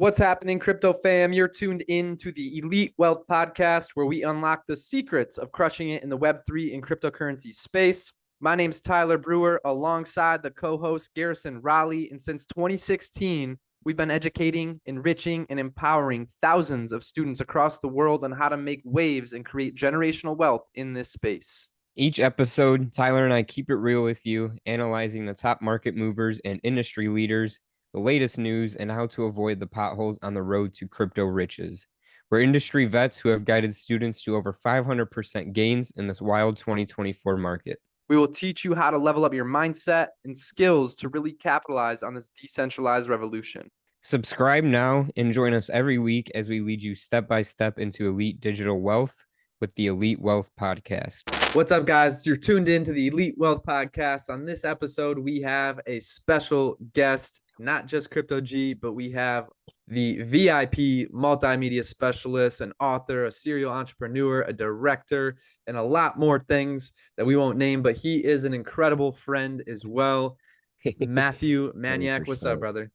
What's happening, crypto fam? You're tuned in to the Elite Wealth Podcast, where we unlock the secrets of crushing it in the Web3 and cryptocurrency space. My name's Tyler Brewer, alongside the co-host Garrison Raleigh, and since 2016, we've been educating, enriching, and empowering thousands of students across the world on how to make waves and create generational wealth in this space. Each episode, Tyler and I keep it real with you, analyzing the top market movers and industry leaders, the latest news, and how to avoid the potholes on the road to crypto riches. We're industry vets who have guided students to over 500% gains in this wild 2024 market. We will teach you how to level up your mindset and skills to really capitalize on this decentralized revolution. Subscribe now and join us every week as we lead you step by step into elite digital wealth with the Elite Wealth Podcast. What's up, guys? You're tuned in to the Elite Wealth Podcast. On this episode, we have a special guest, not just Crypto G, but we have the VIP multimedia specialist, an author, a serial entrepreneur, a director, and a lot more things that we won't name, but he is an incredible friend as well. Matthew Maniac, what's up, brother?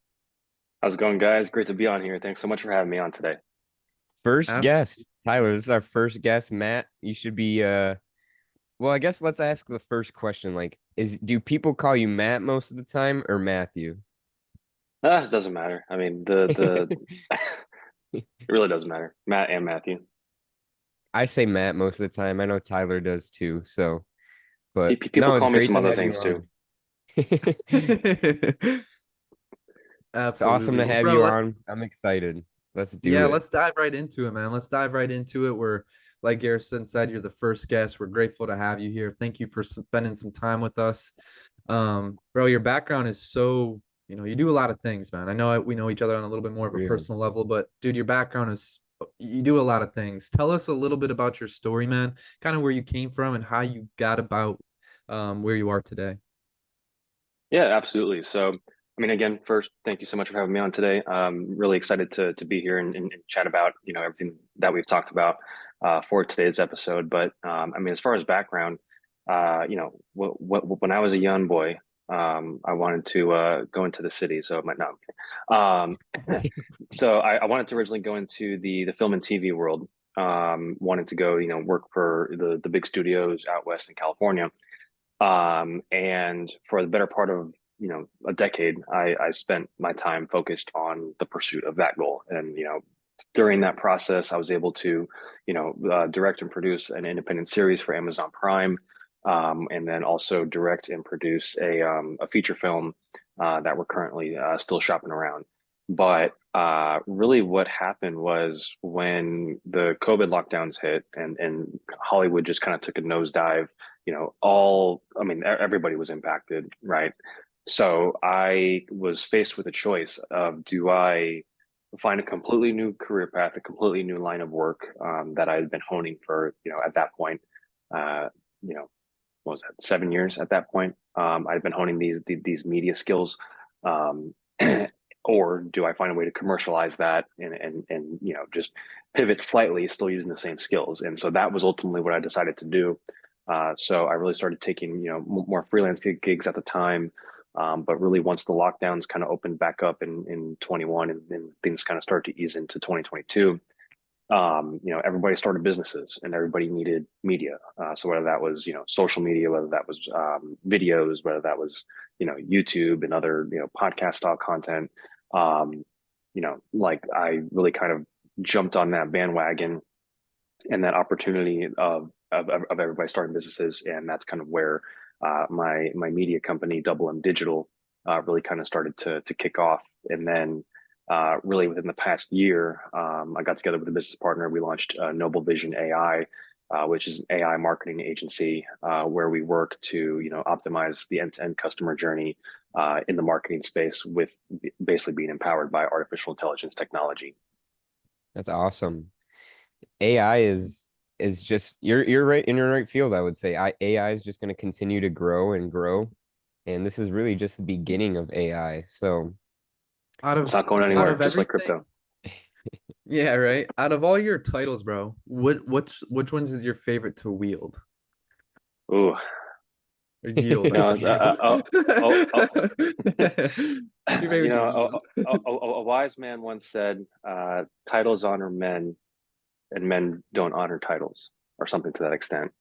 How's it going, guys? Great to be on here. Thanks so much for having me on today. First guest, Tyler. This is our first guest. Matt, you should be well, I guess let's ask the first question. Like, do people call you Matt most of the time or Matthew? It doesn't matter. I mean, it really doesn't matter. Matt and Matthew. I say Matt most of the time. I know Tyler does too. So, but people call me some other things too. Absolutely. It's awesome to have you on. I'm excited. Let's do it. Yeah, let's dive right into it, man. Let's dive right into it. We're, like Garrison said, you're the first guest. We're grateful to have you here. Thank you for spending some time with us. Bro, your background is so, you do a lot of things, man. I know we know each other on a little bit more of a personal level, but dude, your background is, you do a lot of things. Tell us a little bit about your story, man, kind of where you came from and how you got about where you are today. Yeah, absolutely. So, I mean, again, first, thank you so much for having me on today. Really excited to be here and chat about, everything that we've talked about for today's episode. But I mean, as far as background, when I was a young boy, I wanted to go into the city. So so I wanted to originally go into the film and TV world. Wanted to go, work for the big studios out west in California. And for the better part of a decade, I spent my time focused on the pursuit of that goal. And, during that process, I was able to, direct and produce an independent series for Amazon Prime, and then also direct and produce a feature film that we're currently still shopping around. But really what happened was when the COVID lockdowns hit and Hollywood just kind of took a nosedive, everybody was impacted, right? So I was faced with a choice of, do I find a completely new career path, a completely new line of work that I had been honing for, at that point, what was that, 7 years at that point? I'd been honing these media skills, or do I find a way to commercialize that and just pivot slightly, still using the same skills? And so that was ultimately what I decided to do. So I really started taking, more freelance gigs at the time. But really, once the lockdowns kind of opened back up in 21 and things kind of started to ease into 2022, everybody started businesses and everybody needed media. So whether that was, social media, whether that was videos, whether that was, YouTube and other, podcast style content, like I really kind of jumped on that bandwagon and that opportunity of everybody starting businesses. And that's kind of where my media company, Double M Digital, really kind of started to kick off. And then really within the past year, I got together with a business partner. We launched Noble Vision AI, which is an AI marketing agency where we work to optimize the end-to-end customer journey in the marketing space, with basically being empowered by artificial intelligence technology. That's awesome. AI is just, you're right in your right field. I would say AI is just going to continue to grow and grow, and this is really just the beginning of AI. So it's not going anywhere, just like crypto. Yeah, right. Out of all your titles, bro, which ones is your favorite to wield? Ooh. Or yield. What's your favorite TV a wise man once said, "Titles honor men, and men don't honor titles," or something to that extent.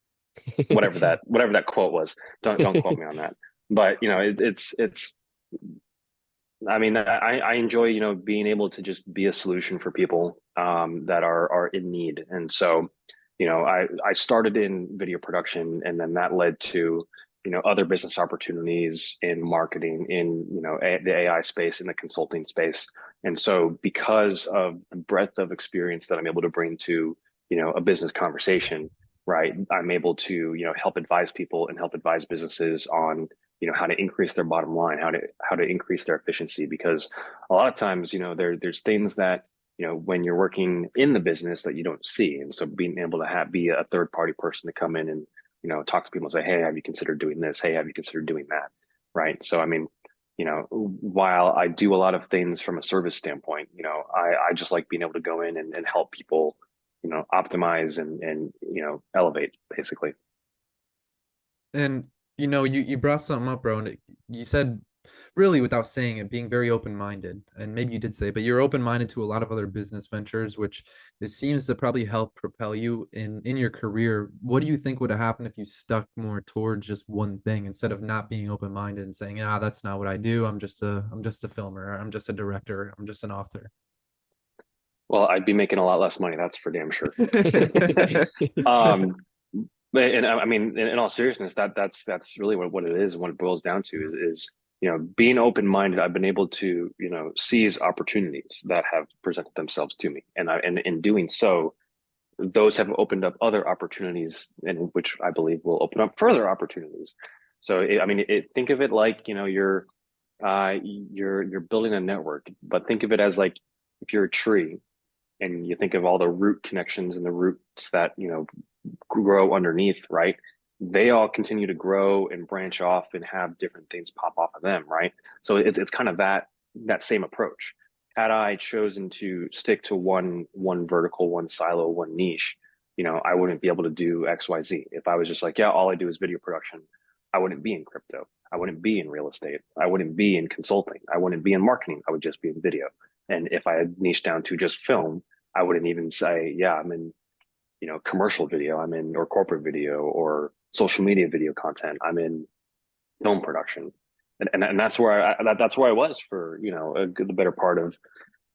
Whatever that quote was. Don't quote me on that. But it's. I mean, I enjoy being able to just be a solution for people that are in need, and so I started in video production, and then that led to other business opportunities in marketing, in the AI space, in the consulting space. And so because of the breadth of experience that I'm able to bring to a business conversation, right, I'm able to help advise people and help advise businesses on how to increase their bottom line, how to increase their efficiency, because a lot of times there's things that when you're working in the business that you don't see. And so being able to be a third party person to come in and talk to people and say, hey, have you considered doing this? Hey, have you considered doing that? Right. So I mean, while I do a lot of things from a service standpoint, I just like being able to go in and help people optimize and elevate, basically. And you brought something up, bro, and you said, really without saying it, being very open-minded, and maybe you did say, but you're open-minded to a lot of other business ventures, which this seems to probably help propel you in your career. What do you think would have happened if you stuck more towards just one thing instead of not being open-minded and saying, ah, that's not what I do. I'm just a filmer. I'm just a director. I'm just an author. Well, I'd be making a lot less money. That's for damn sure. And I mean, in all seriousness, that's really what it is. And what it boils down to is being open minded. I've been able to seize opportunities that have presented themselves to me, and in doing so, those have opened up other opportunities, and which I believe will open up further opportunities. So I mean, think of it like you're building a network, but think of it as like if you're a tree and you think of all the root connections and the roots that grow underneath, right? They all continue to grow and branch off and have different things pop off of them, right? So it's kind of that same approach. Had I chosen to stick to one vertical, one silo, one niche, I wouldn't be able to do XYZ. If I was just like, yeah, all I do is video production, I wouldn't be in crypto. I wouldn't be in real estate. I wouldn't be in consulting. I wouldn't be in marketing. I would just be in video. And if I had niched down to just film, I wouldn't even say, yeah, I'm in commercial video, I'm in, or corporate video, or social media video content, I'm in film production. And that's where that's where I was for the better part of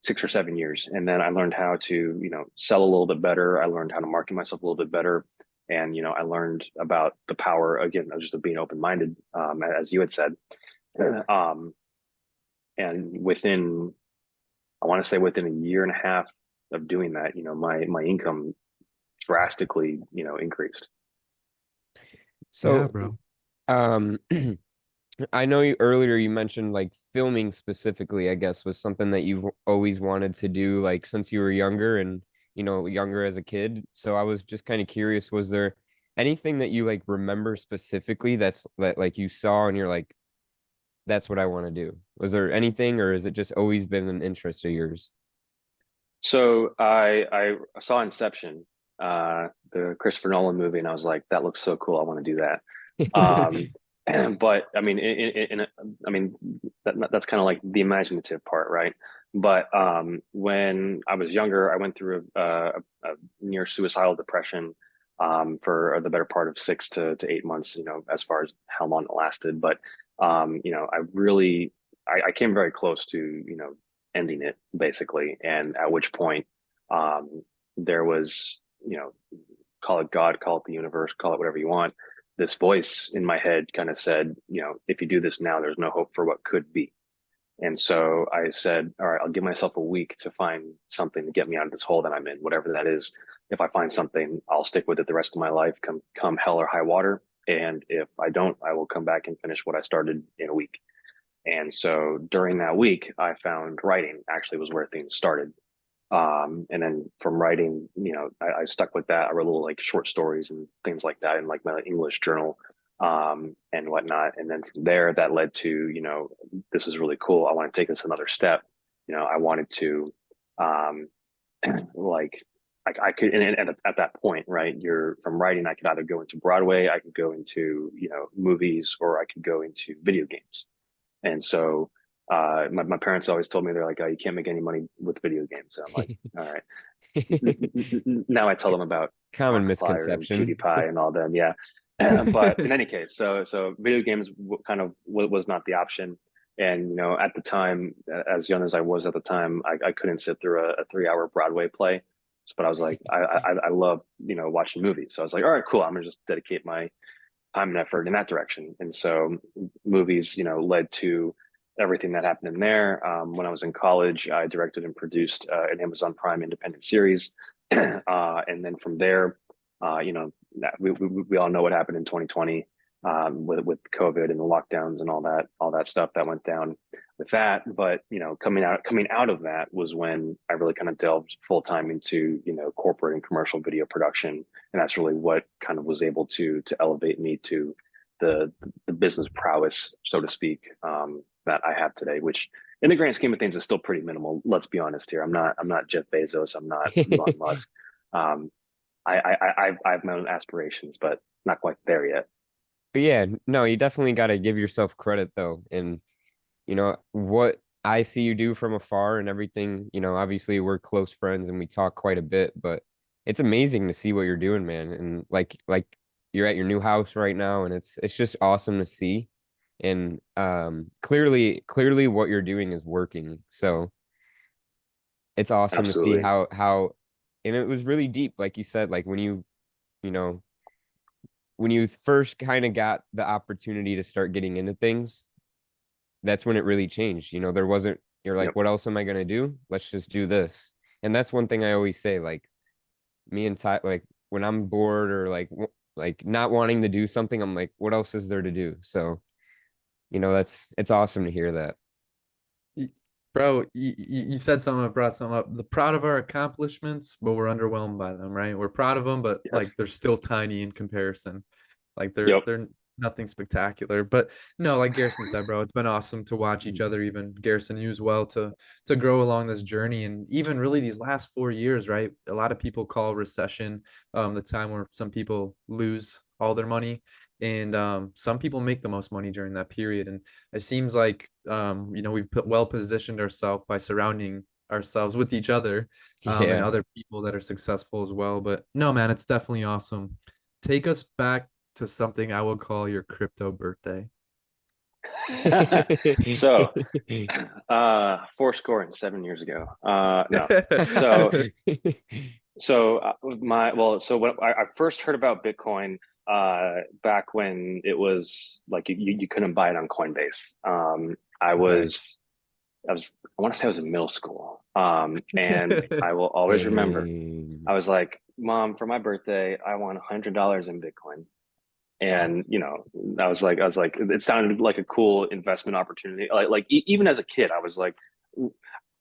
6 or 7 years. And then I learned how to sell a little bit better. I learned how to market myself a little bit better. And I learned about the power, again, of just being open-minded, as you had said. And within, I want to say within a year and a half of doing that, my income drastically increased. So Yeah, bro. I know earlier you mentioned like filming specifically, I guess, was something that you've always wanted to do, like since you were younger and younger as a kid. So I was just kind of curious, was there anything that you like remember specifically that like you saw and you're like, that's what I want to do? Was there anything, or has it just always been an interest of yours? So I saw Inception, the Christopher Nolan movie, and I was like, that looks so cool. I want to do that. But I mean, I mean that's kind of like the imaginative part, right? But when I was younger, I went through a near suicidal depression for the better part of 6 to 8 months, as far as how long it lasted. But I really I came very close to ending it, basically, and at which point there was call it God, call it the universe, call it whatever you want, this voice in my head kind of said, if you do this now, there's no hope for what could be. And so I said, all right, I'll give myself a week to find something to get me out of this hole that I'm in, whatever that is. If I find something, I'll stick with it the rest of my life, come hell or high water. And if I don't, I will come back and finish what I started in a week. And so during that week, I found writing actually was where things started. And then from writing, I stuck with that. I wrote little like short stories and things like that in like my English journal, and whatnot. And then from there, that led to, this is really cool. I want to take this another step. I wanted to, like, I could, and at that point, right, you're from writing, I could either go into Broadway, I could go into, movies, or I could go into video games. And so My parents always told me, they're like, oh, you can't make any money with video games. And I'm like, all right. Now I tell them about Common Markiplier and misconception. PewDiePie and all them. Yeah. But in any case, so video games kind of was not the option. And, at the time, as young as I was at the time, I couldn't sit through a 3 hour Broadway play. But I was like, I love, watching movies. So I was like, all right, cool. I'm gonna just dedicate my time and effort in that direction. And so movies, led to everything that happened in there. When I was in college, I directed and produced an Amazon Prime independent series. And then from there, we all know what happened in 2020 with COVID and the lockdowns and all that stuff that went down with that. But coming out of that was when I really kind of delved full time into corporate and commercial video production, and that's really what kind of was able to elevate me to the business prowess, so to speak, that I have today, which in the grand scheme of things is still pretty minimal. Let's be honest here. I'm not Jeff Bezos. I'm not Elon Musk. I have my own aspirations, but not quite there yet. But yeah, no, you definitely got to give yourself credit though. And what I see you do from afar and everything, obviously we're close friends and we talk quite a bit, but it's amazing to see what you're doing, man. And like you're at your new house right now, and it's just awesome to see. And clearly what you're doing is working. So it's awesome to see Absolutely. how and it was really deep, like you said, like when you know when you first kind of got the opportunity to start getting into things, that's when it really changed. There wasn't, you're like, Yep. what else am I going to do? Let's just do this. And that's one thing I always say, like me and Ty, like when I'm bored or like not wanting to do something, I'm like, what else is there to do? So, it's awesome to hear that. Bro, you said something, I brought something up. The proud of our accomplishments, but we're underwhelmed by them, right? We're proud of them, but like Yes. they're still tiny in comparison. Like Yep. they're nothing spectacular. But no, like Garrison said, bro, it's been awesome to watch each other, even Garrison, you as well, to grow along this journey. And even really these last 4 years, right? A lot of people call recession the time where some people lose all their money. And some people make the most money during that period. And it seems like we've well positioned ourselves by surrounding ourselves with each other and Yeah. other people that are successful as well. But no, man, it's definitely awesome. Take us back to something I would call your crypto birthday. So, 4 score and 7 years ago. No. So, so when I first heard about Bitcoin, back when it was like you couldn't buy it on Coinbase. I Okay. was I was I want to say I was in middle school. And I will always remember, Dang. I was like, Mom, for my birthday, I want $100 in Bitcoin. And I was like, it sounded like a cool investment opportunity. Even as a kid, I was like,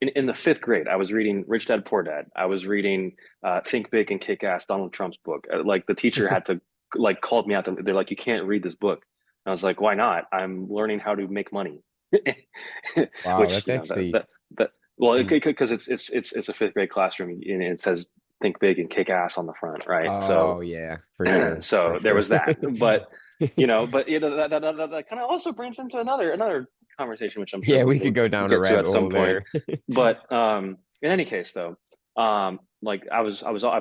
in the fifth grade, I was reading Rich Dad Poor Dad. I was reading Think Big and Kick Ass, Donald Trump's book. Like the teacher had to called me out. They're like, you can't read this book. And I was like, why not? I'm learning how to make money. Wow, Which that's actually that well, in, because it's a fifth grade classroom and it says Think Big and Kick Ass on the front, right? So oh yeah, for sure. For so there sure. was that. But that kind of also brings into another conversation, which I'm sure Yeah, we could we'll go down a get to rabbit at some hole point. there. But in any case, though, I've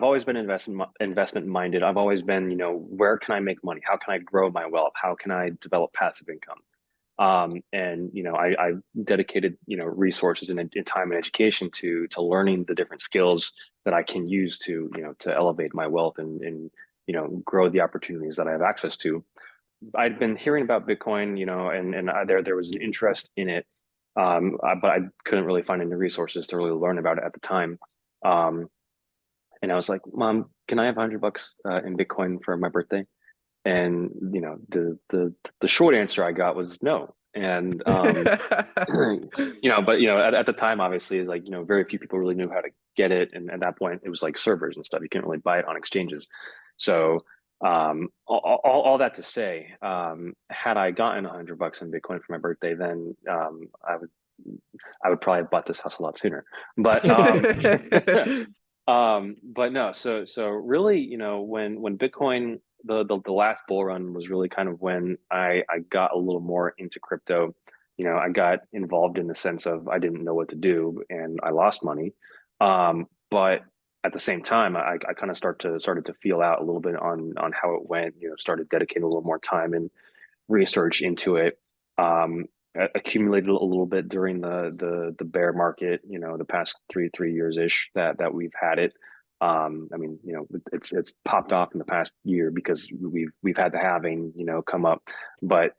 always been investment minded. I've always been, where can I make money? How can I grow my wealth? How can I develop passive income? And I dedicated resources and time and education to learning the different skills that I can use to elevate my wealth and grow the opportunities that I have access to. I'd been hearing about Bitcoin, and there was an interest in it, but I couldn't really find any resources to really learn about it at the time. Um, and I was like, Mom, can I have $100 in Bitcoin for my birthday? And the short answer I got was no. And but at the time, obviously, like very few people really knew how to get it, and at that point, it was like servers and stuff. You can't really buy it on exchanges. So all that to say, had I gotten $100 in Bitcoin for my birthday, then I would probably have bought this house a lot sooner. But but no, so really, when Bitcoin, the last bull run was really kind of when I got a little more into crypto. I got involved in the sense of I didn't know what to do and I lost money. But at the same time, I kind of started to feel out a little bit on how it went, started dedicating a little more time and research into it. Accumulated a little bit during the bear market, the past three years ish that we've had it. I mean, it's popped off in the past year because we've had the halving, come up, but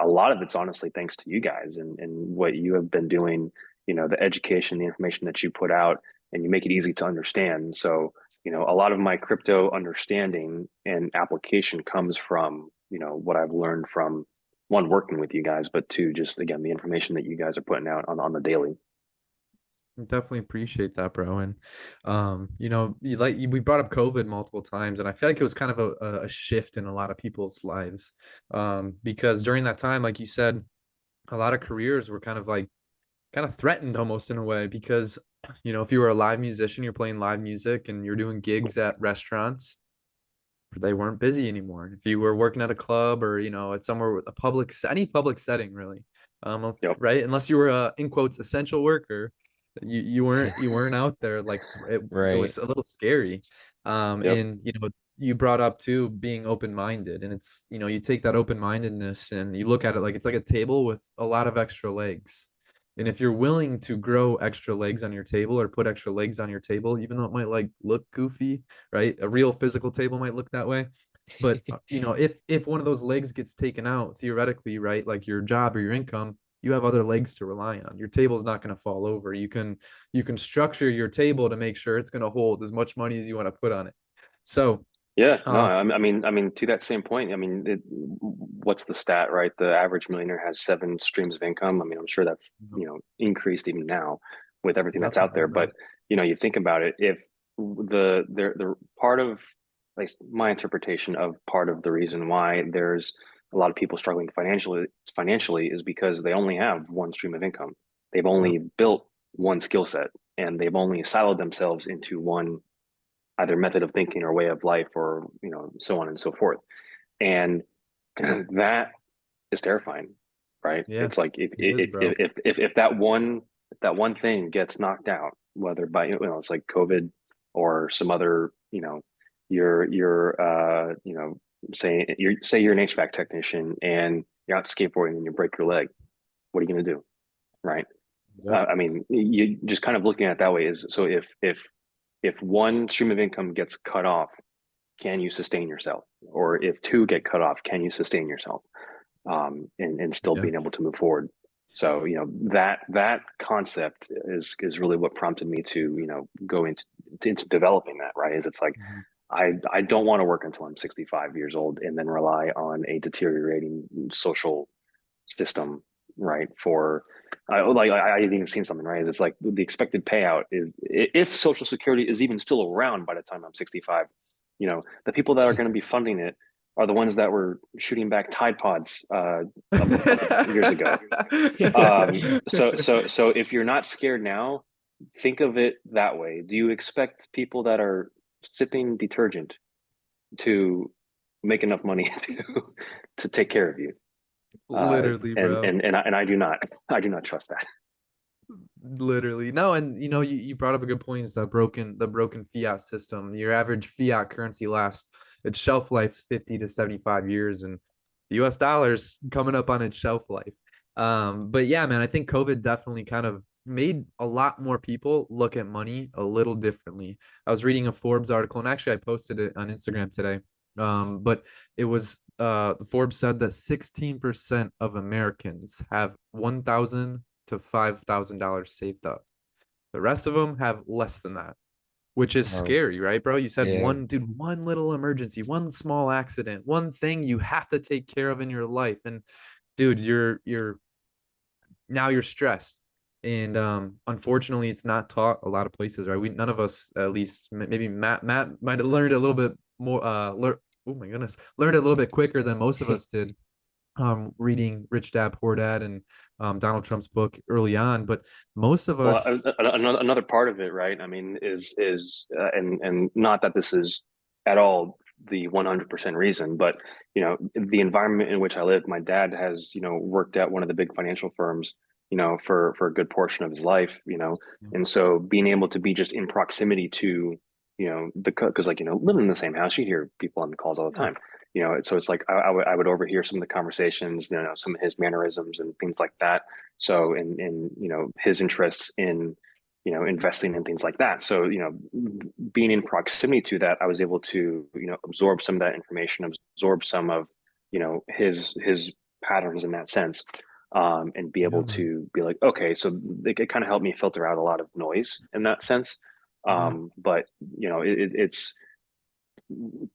a lot of it's honestly thanks to you guys and what you have been doing, the education, the information that you put out, and you make it easy to understand. So, a lot of my crypto understanding and application comes from, what I've learned from one, working with you guys, but two, just again, the information that you guys are putting out on the daily. Definitely appreciate that, bro. And we brought up COVID multiple times, and I feel like it was kind of a shift in a lot of people's lives. Because during that time, like you said, a lot of careers were kind of threatened almost in a way because if you were a live musician, you're playing live music and you're doing gigs at restaurants, they weren't busy anymore. If you were working at a club or at somewhere with any public setting really, Yep. right, unless you were a in quotes essential worker, you weren't out there. Like it Right. was a little scary. Yep. And you brought up too being open-minded, and it's you take that open-mindedness and you look at it like it's like a table with a lot of extra legs. And if you're willing to grow extra legs on your table or put extra legs on your table, even though it might like look goofy, right? A real physical table might look that way. But if one of those legs gets taken out, theoretically, right, like your job or your income, you have other legs to rely on. Your table's not going to fall over. You can structure your table to make sure it's going to hold as much money as you want to put on it. So Yeah, no, um, I mean, to that same point, I mean, what's the stat, right? The average millionaire has 7 streams of income. I mean, I'm sure that's, increased even now with everything that's that's out there. more, bro. But, you think about it, if the part of, like, my interpretation of part of the reason why there's a lot of people struggling financially is because they only have one stream of income. They've Yep. only built one skill set and they've only siloed themselves into one either method of thinking or way of life or so on and so forth, and that is terrifying, right? Yeah, It's like if it is, if bro. if if, if that one thing gets knocked out, whether by it's like COVID or some other, you're say you're an HVAC technician and you're out skateboarding and you break your leg. What are you going to do, right? Yep. I mean, you just kind of looking at it that way is, so if one stream of income gets cut off, can you sustain yourself? Or if two get cut off, can you sustain yourself? And still Yeah. being able to move forward. So that concept is really what prompted me to go into developing that, right? Is it's like Mhm. I don't want to work until I'm 65 years old and then rely on a deteriorating social system, right? For I even seen something, right? It's like the expected payout is, if Social Security is even still around by the time I'm 65, the people that are going to be funding it are the ones that were shooting back Tide Pods a couple years ago. So if you're not scared now, think of it that way. Do you expect people that are sipping detergent to make enough money to take care of you? Literally, And bro. and and I do not, trust that. Literally. No, and you brought up a good point, is the broken fiat system. Your average fiat currency lasts, its shelf life's 50 to 75 years, and the US dollar's coming up on its shelf life. But yeah, man, I think COVID definitely kind of made a lot more people look at money a little differently. I was reading a Forbes article, and actually I posted it on Instagram today. But it was Forbes said that 16% of Americans have 1,000 to $5,000 saved up. The rest of them have less than that, which is Wow. scary, right, bro? You said Yeah. one little emergency, one small accident, one thing you have to take care of in your life, and dude, you're stressed. And unfortunately, it's not taught a lot of places, right? None of us, at least maybe Matt might have learned a little bit more. Oh my goodness, learned a little bit quicker than most of us did, reading Rich Dad Poor Dad and Donald Trump's book early on. But most of Well, us, another part of it, right? I mean, is and not that this is at all the 100% reason, but the environment in which I live, my dad has worked at one of the big financial firms for a good portion of his life, Yeah. and so being able to be just in proximity to because living in the same house, you hear people on the calls all the Yeah. time. So it's like I would overhear some of the conversations, some of his mannerisms and things like that. So in his interests in investing in things like that. So being in proximity to that, I was able to absorb some of that information, absorb some of his patterns in that sense, and be Yeah, able man. to be like, okay, so it kind of helped me filter out a lot of noise in that sense. Yeah. But it's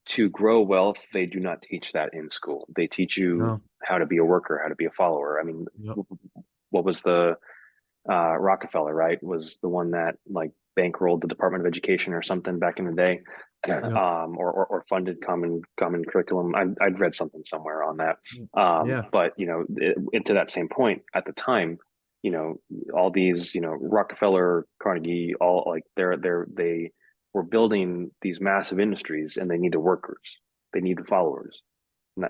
to grow wealth, they do not teach that in school. They teach you No. how to be a worker, how to be a follower. I mean, Yep. what was the Rockefeller, right? Was the one that like bankrolled the Department of Education or something back in the day, Yep. or funded common curriculum. I'd read something somewhere on that. Yeah. But to that same point, at the time, all these Rockefeller, Carnegie, all like they were building these massive industries, and they needed workers, they needed followers,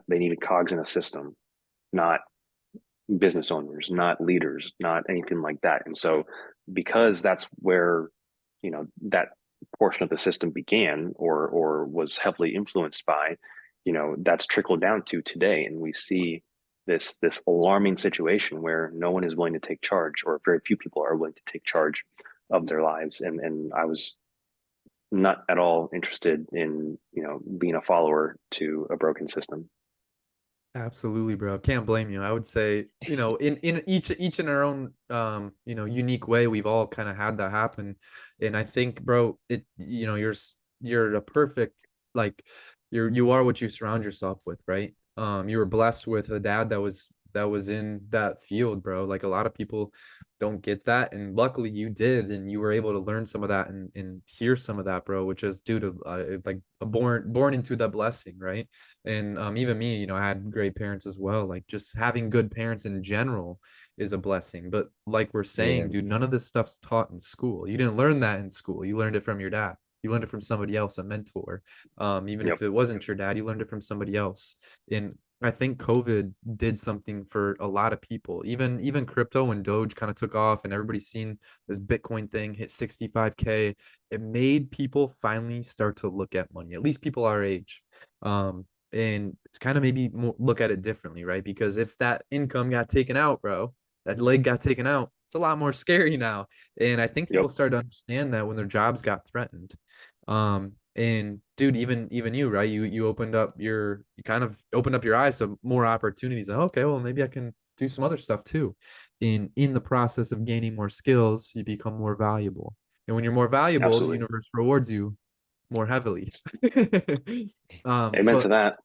they needed cogs in a system, not business owners, not leaders, not anything like that. And so, because that's where that portion of the system began, or was heavily influenced by, that's trickled down to today, and we see this alarming situation where no one is willing to take charge, or very few people are willing to take charge of their lives. And I was not at all interested in being a follower to a broken system. Absolutely, bro. Can't blame you. I would say, in each in our own unique way, we've all kind of had that happen. And I think, bro, you're a perfect, like, you are what you surround yourself with, right? You were blessed with a dad that was in that field, bro. Like, a lot of people don't get that, and luckily you did, and you were able to learn some of that and hear some of that, bro, which is due to like a born into the blessing, right? And even me, I had great parents as well. Like, just having good parents in general is a blessing. But like we're Yeah. saying, dude, none of this stuff's taught in school. You didn't learn that in school. You learned it from your dad. You learned it from somebody else, a mentor. Even Yep, if it wasn't your dad, you learned it from somebody else. And I think COVID did something for a lot of people. Even crypto, when Doge kind of took off and everybody's seen this Bitcoin thing hit 65K, it made people finally start to look at money, at least people our age. And kind of maybe more look at it differently, right? Because if that income got taken out, bro, that leg got taken out, it's a lot more scary now. And I think yep, people started to understand that when their jobs got threatened. And dude, even you, right? You kind of opened up your eyes to more opportunities. Like, okay, well, maybe I can do some other stuff too. In the process of gaining more skills, you become more valuable. And when you're more valuable, the absolutely. universe rewards you more heavily. Amen to But that.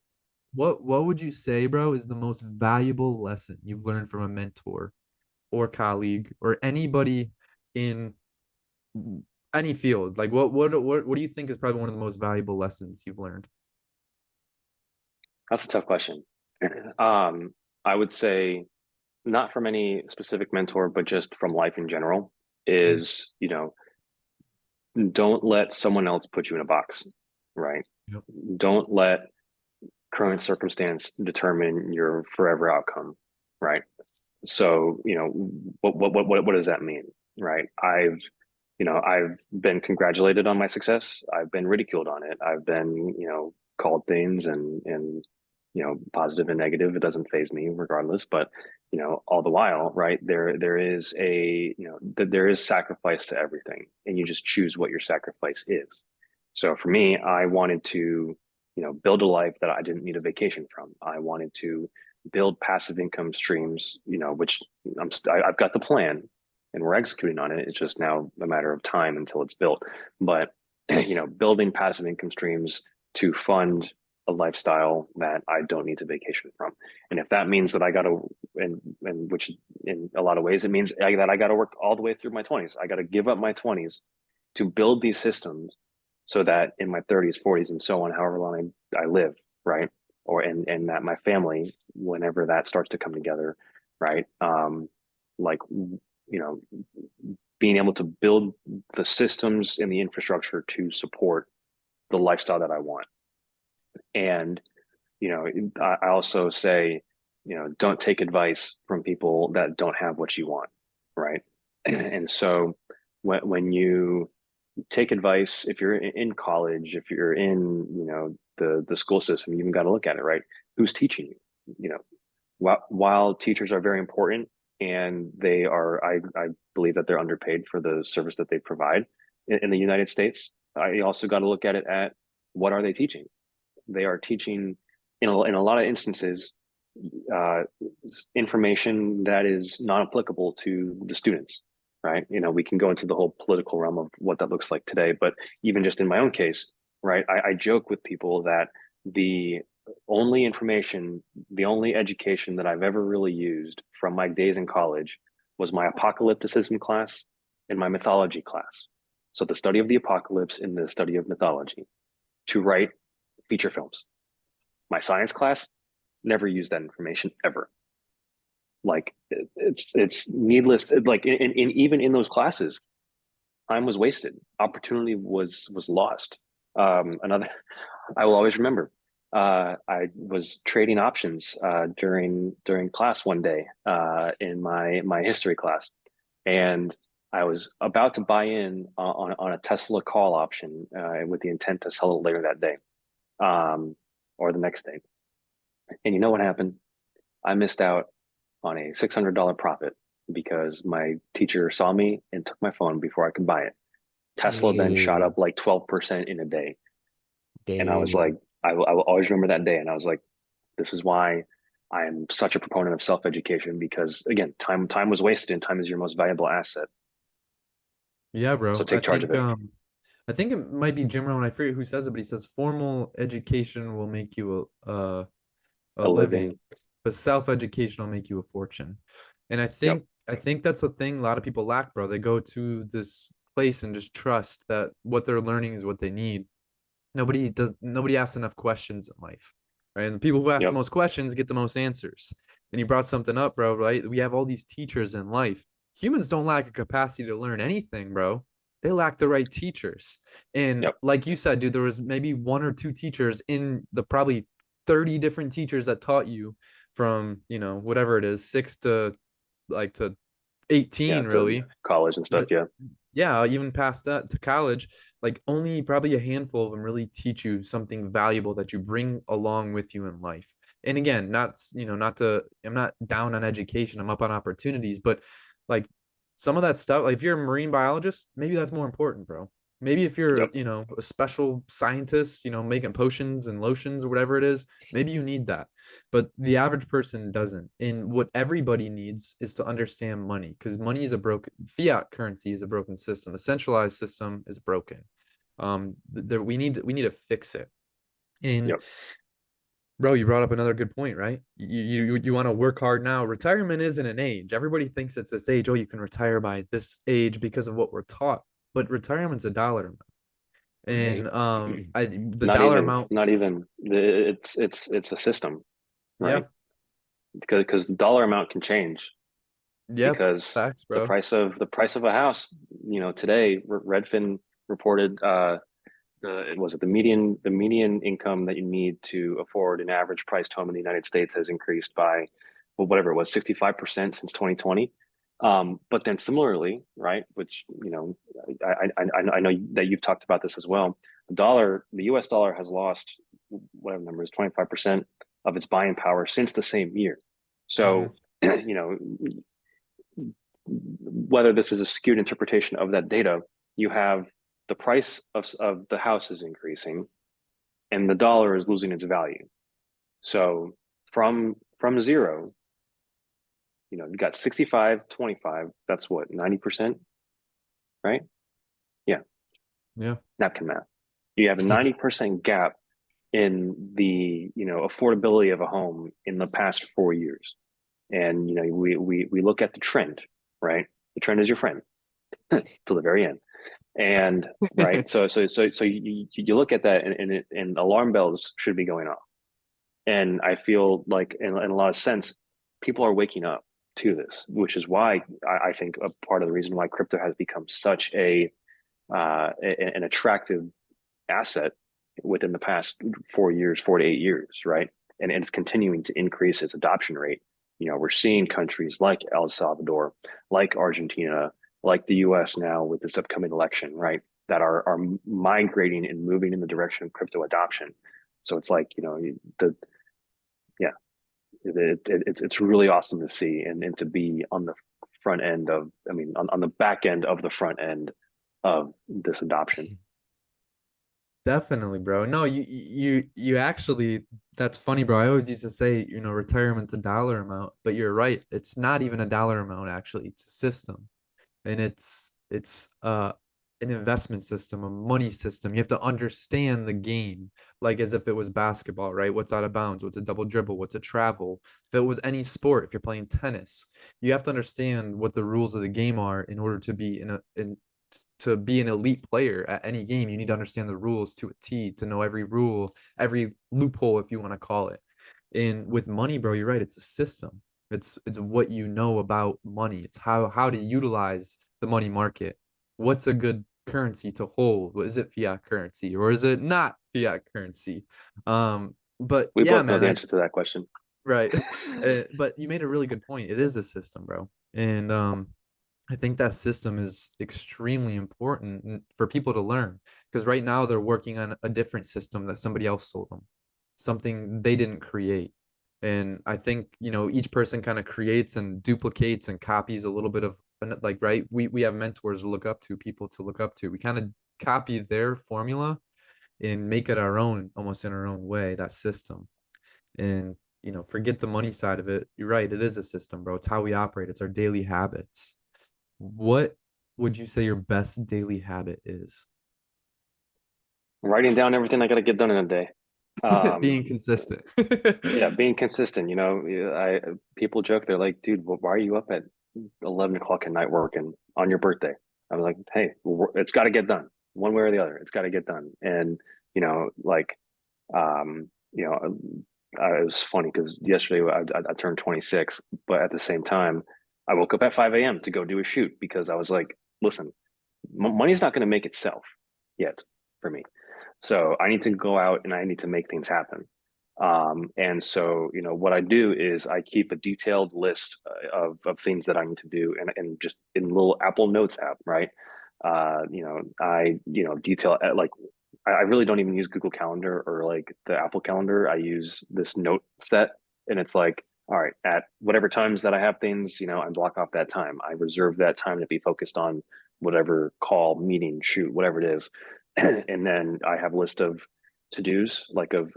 what would you say, bro, is the most valuable lesson you've learned from a mentor or colleague or anybody in any field? Like, what do you think is probably one of the most valuable lessons you've learned? That's a tough question. I would say, not from any specific mentor, but just from life in general, Mm. is, don't let someone else put you in a box, right? Yep. Don't let current circumstance determine your forever outcome, right? So, what does that mean, right? I've been congratulated on my success. I've been ridiculed on it. I've been, called things, and positive and negative. It doesn't phase me regardless. But all the while, right, there is there is sacrifice to everything, and you just choose what your sacrifice is. So for me, I wanted to, build a life that I didn't need a vacation from. I wanted to build passive income streams, which I've got the plan, and we're executing on it. It's just now a matter of time until it's built. But building passive income streams to fund a lifestyle that I don't need to vacation from. And if that means that I got to, and which in a lot of ways it means that I got to work all the way through my 20s. I got to give up my 20s to build these systems so that in my 30s, 40s, and so on, however long I live, right? And that my family, whenever that starts to come together, right? Like, being able to build the systems and the infrastructure to support the lifestyle that I want. And, I also say, don't take advice from people that don't have what you want, right? And so when you take advice, if you're in college, if you're in, the school system, you even got to look at it, right? Who's teaching you? While teachers are very important, and they are, I believe that they're underpaid for the service that they provide in the United States. I also got to look at it at what are they teaching? They are teaching in a lot of instances uh, information that is not applicable to the students, right? We can go into the whole political realm of what that looks like today, but even just in my own case, right? I joke with people that the only information, the only education that I've ever really used from my days in college was my apocalypticism class and my mythology class. So the study of the apocalypse and the study of mythology to write feature films. My science class never used that information ever. Like it's needless. Like even in those classes, time was wasted. Opportunity was lost. Another, I will always remember. I was trading options during class one day in my history class, and I was about to buy in on a Tesla call option with the intent to sell it later that day, or the next day. And you know what happened? I missed out on a $600 profit because my teacher saw me and took my phone before I could buy it. Tesla then shot up like 12% in a day. And I was like, I will always remember that day. And I was like, this is why I'm such a proponent of self-education, because again, time was wasted, and time is your most valuable asset. Yeah, So bro. take charge of it. I think it might be Jim Rohn. I forget who says it, but he says formal education will make you a A living, living. but self-education will make you a fortune. And Yep. I think that's the thing a lot of people lack, bro. They go to this place and just trust that what they're learning is what they need. Nobody asks enough questions in life, right? And the people who ask the Yep. most questions get the most answers. And you brought something up, bro, right? We have all these teachers in life. Humans don't lack a capacity to learn anything, bro. They lack the right teachers. And Yep. like you said, dude, there was maybe one or two teachers in the probably 30 different teachers that taught you from, whatever it is, 6 to like to Yeah. 18, To really. college and stuff. But Yeah. yeah, even past that to college, like only probably a handful of them really teach you something valuable that you bring along with you in life. And again, I'm not down on education, I'm up on opportunities, but like some of that stuff, like if you're a marine biologist, maybe that's more important, bro. Maybe if you're, Yep. a special scientist, making potions and lotions or whatever it is, maybe you need that. But the average person doesn't. And what everybody needs is to understand money, because money is a broken fiat currency is a broken system. A centralized system is broken. We need to fix it. And Yep. bro, you brought up another good point, right? You want to work hard now. Retirement isn't an age. Everybody thinks it's this age. Oh, you can retire by this age because of what we're taught. But retirement's a dollar amount. And the Not dollar even. amount, Not even. It's a system, yeah, right? Because the dollar amount can change, yeah, because facts, the bro. price of a house, today Redfin reported the median income that you need to afford an average priced home in the United States has increased by, well, whatever it was, 65% since 2020. But then similarly, right, which I know that you've talked about this as well. The US dollar has lost whatever number is 25% of its buying power since the same year. Mhm. So, whether this is a skewed interpretation of that data, you have the price of the house is increasing and the dollar is losing its value. So from zero, you got 65, 25, that's what, 90%, right? Yeah, Yeah. napkin math. You have a 90% gap in the, affordability of a home in the past 4 years. And we look at the trend, right? The trend is your friend till the very end. And right, so you look at that, and alarm bells should be going off. And I feel like in a lot of sense, people are waking up to this, which is why I think a part of the reason why crypto has become such an attractive asset within the past 4 years, 4 to 8 years, right? And it's continuing to increase its adoption rate. We're seeing countries like El Salvador, like Argentina, like the US now with this upcoming election, right, that are migrating and moving in the direction of crypto adoption. So it's like, the yeah, it's really awesome to see and to be on the front end of, I mean, on the back end of the front end of this adoption. Definitely, bro. No, you actually, that's funny, bro. I always used to say, retirement's a dollar amount, but you're right. It's not even a dollar amount, actually. It's a system. And it's an investment system, a money system. You have to understand the game, like as if it was basketball, right? What's out of bounds? What's a double dribble? What's a travel? If it was any sport, if you're playing tennis, you have to understand what the rules of the game are in order to be to be an elite player at any game. You need to understand the rules to a T, to know every rule, every loophole, if you want to call it. And with money, bro, you're right. It's a system. It's what you know about money. It's how to utilize the money market. What's a good currency to hold? Is it fiat currency or is it not fiat currency? But We yeah, both know man, the answer to that question. right. But you made a really good point. It is a system, bro. And I think that system is extremely important for people to learn because right now they're working on a different system that somebody else sold them, something they didn't create. And I think, each person kind of creates and duplicates and copies a little bit of, like, right? We have mentors to look up to, people to look up to. We kind of copy their formula and make it our own, almost in our own way, that system. And, forget the money side of it. You're right. It is a system, bro. It's how we operate. It's our daily habits. What would you say your best daily habit is? Writing down everything I got to get done in a day. Being consistent. Yeah, being consistent. I people joke, they're like, "Dude, why are you up at 11 o'clock at night working on your birthday?" I'm like, "Hey, it's got to get done, one way or the other. It's got to get done." And like, um, you know, it was funny because yesterday I turned 26, but at the same time, I woke up at 5 a.m. to go do a shoot because I was like, "Listen, money's not going to make itself yet for me. So I need to go out and I need to make things happen." And so, what I do is I keep a detailed list of things that I need to do and just in little Apple Notes app, right? I, detail like, I really don't even use Google Calendar or like the Apple Calendar. I use this note set and it's like, all right, at whatever times that I have things, I block off that time. I reserve that time to be focused on whatever call, meeting, shoot, whatever it is. And then I have a list of to-dos, like of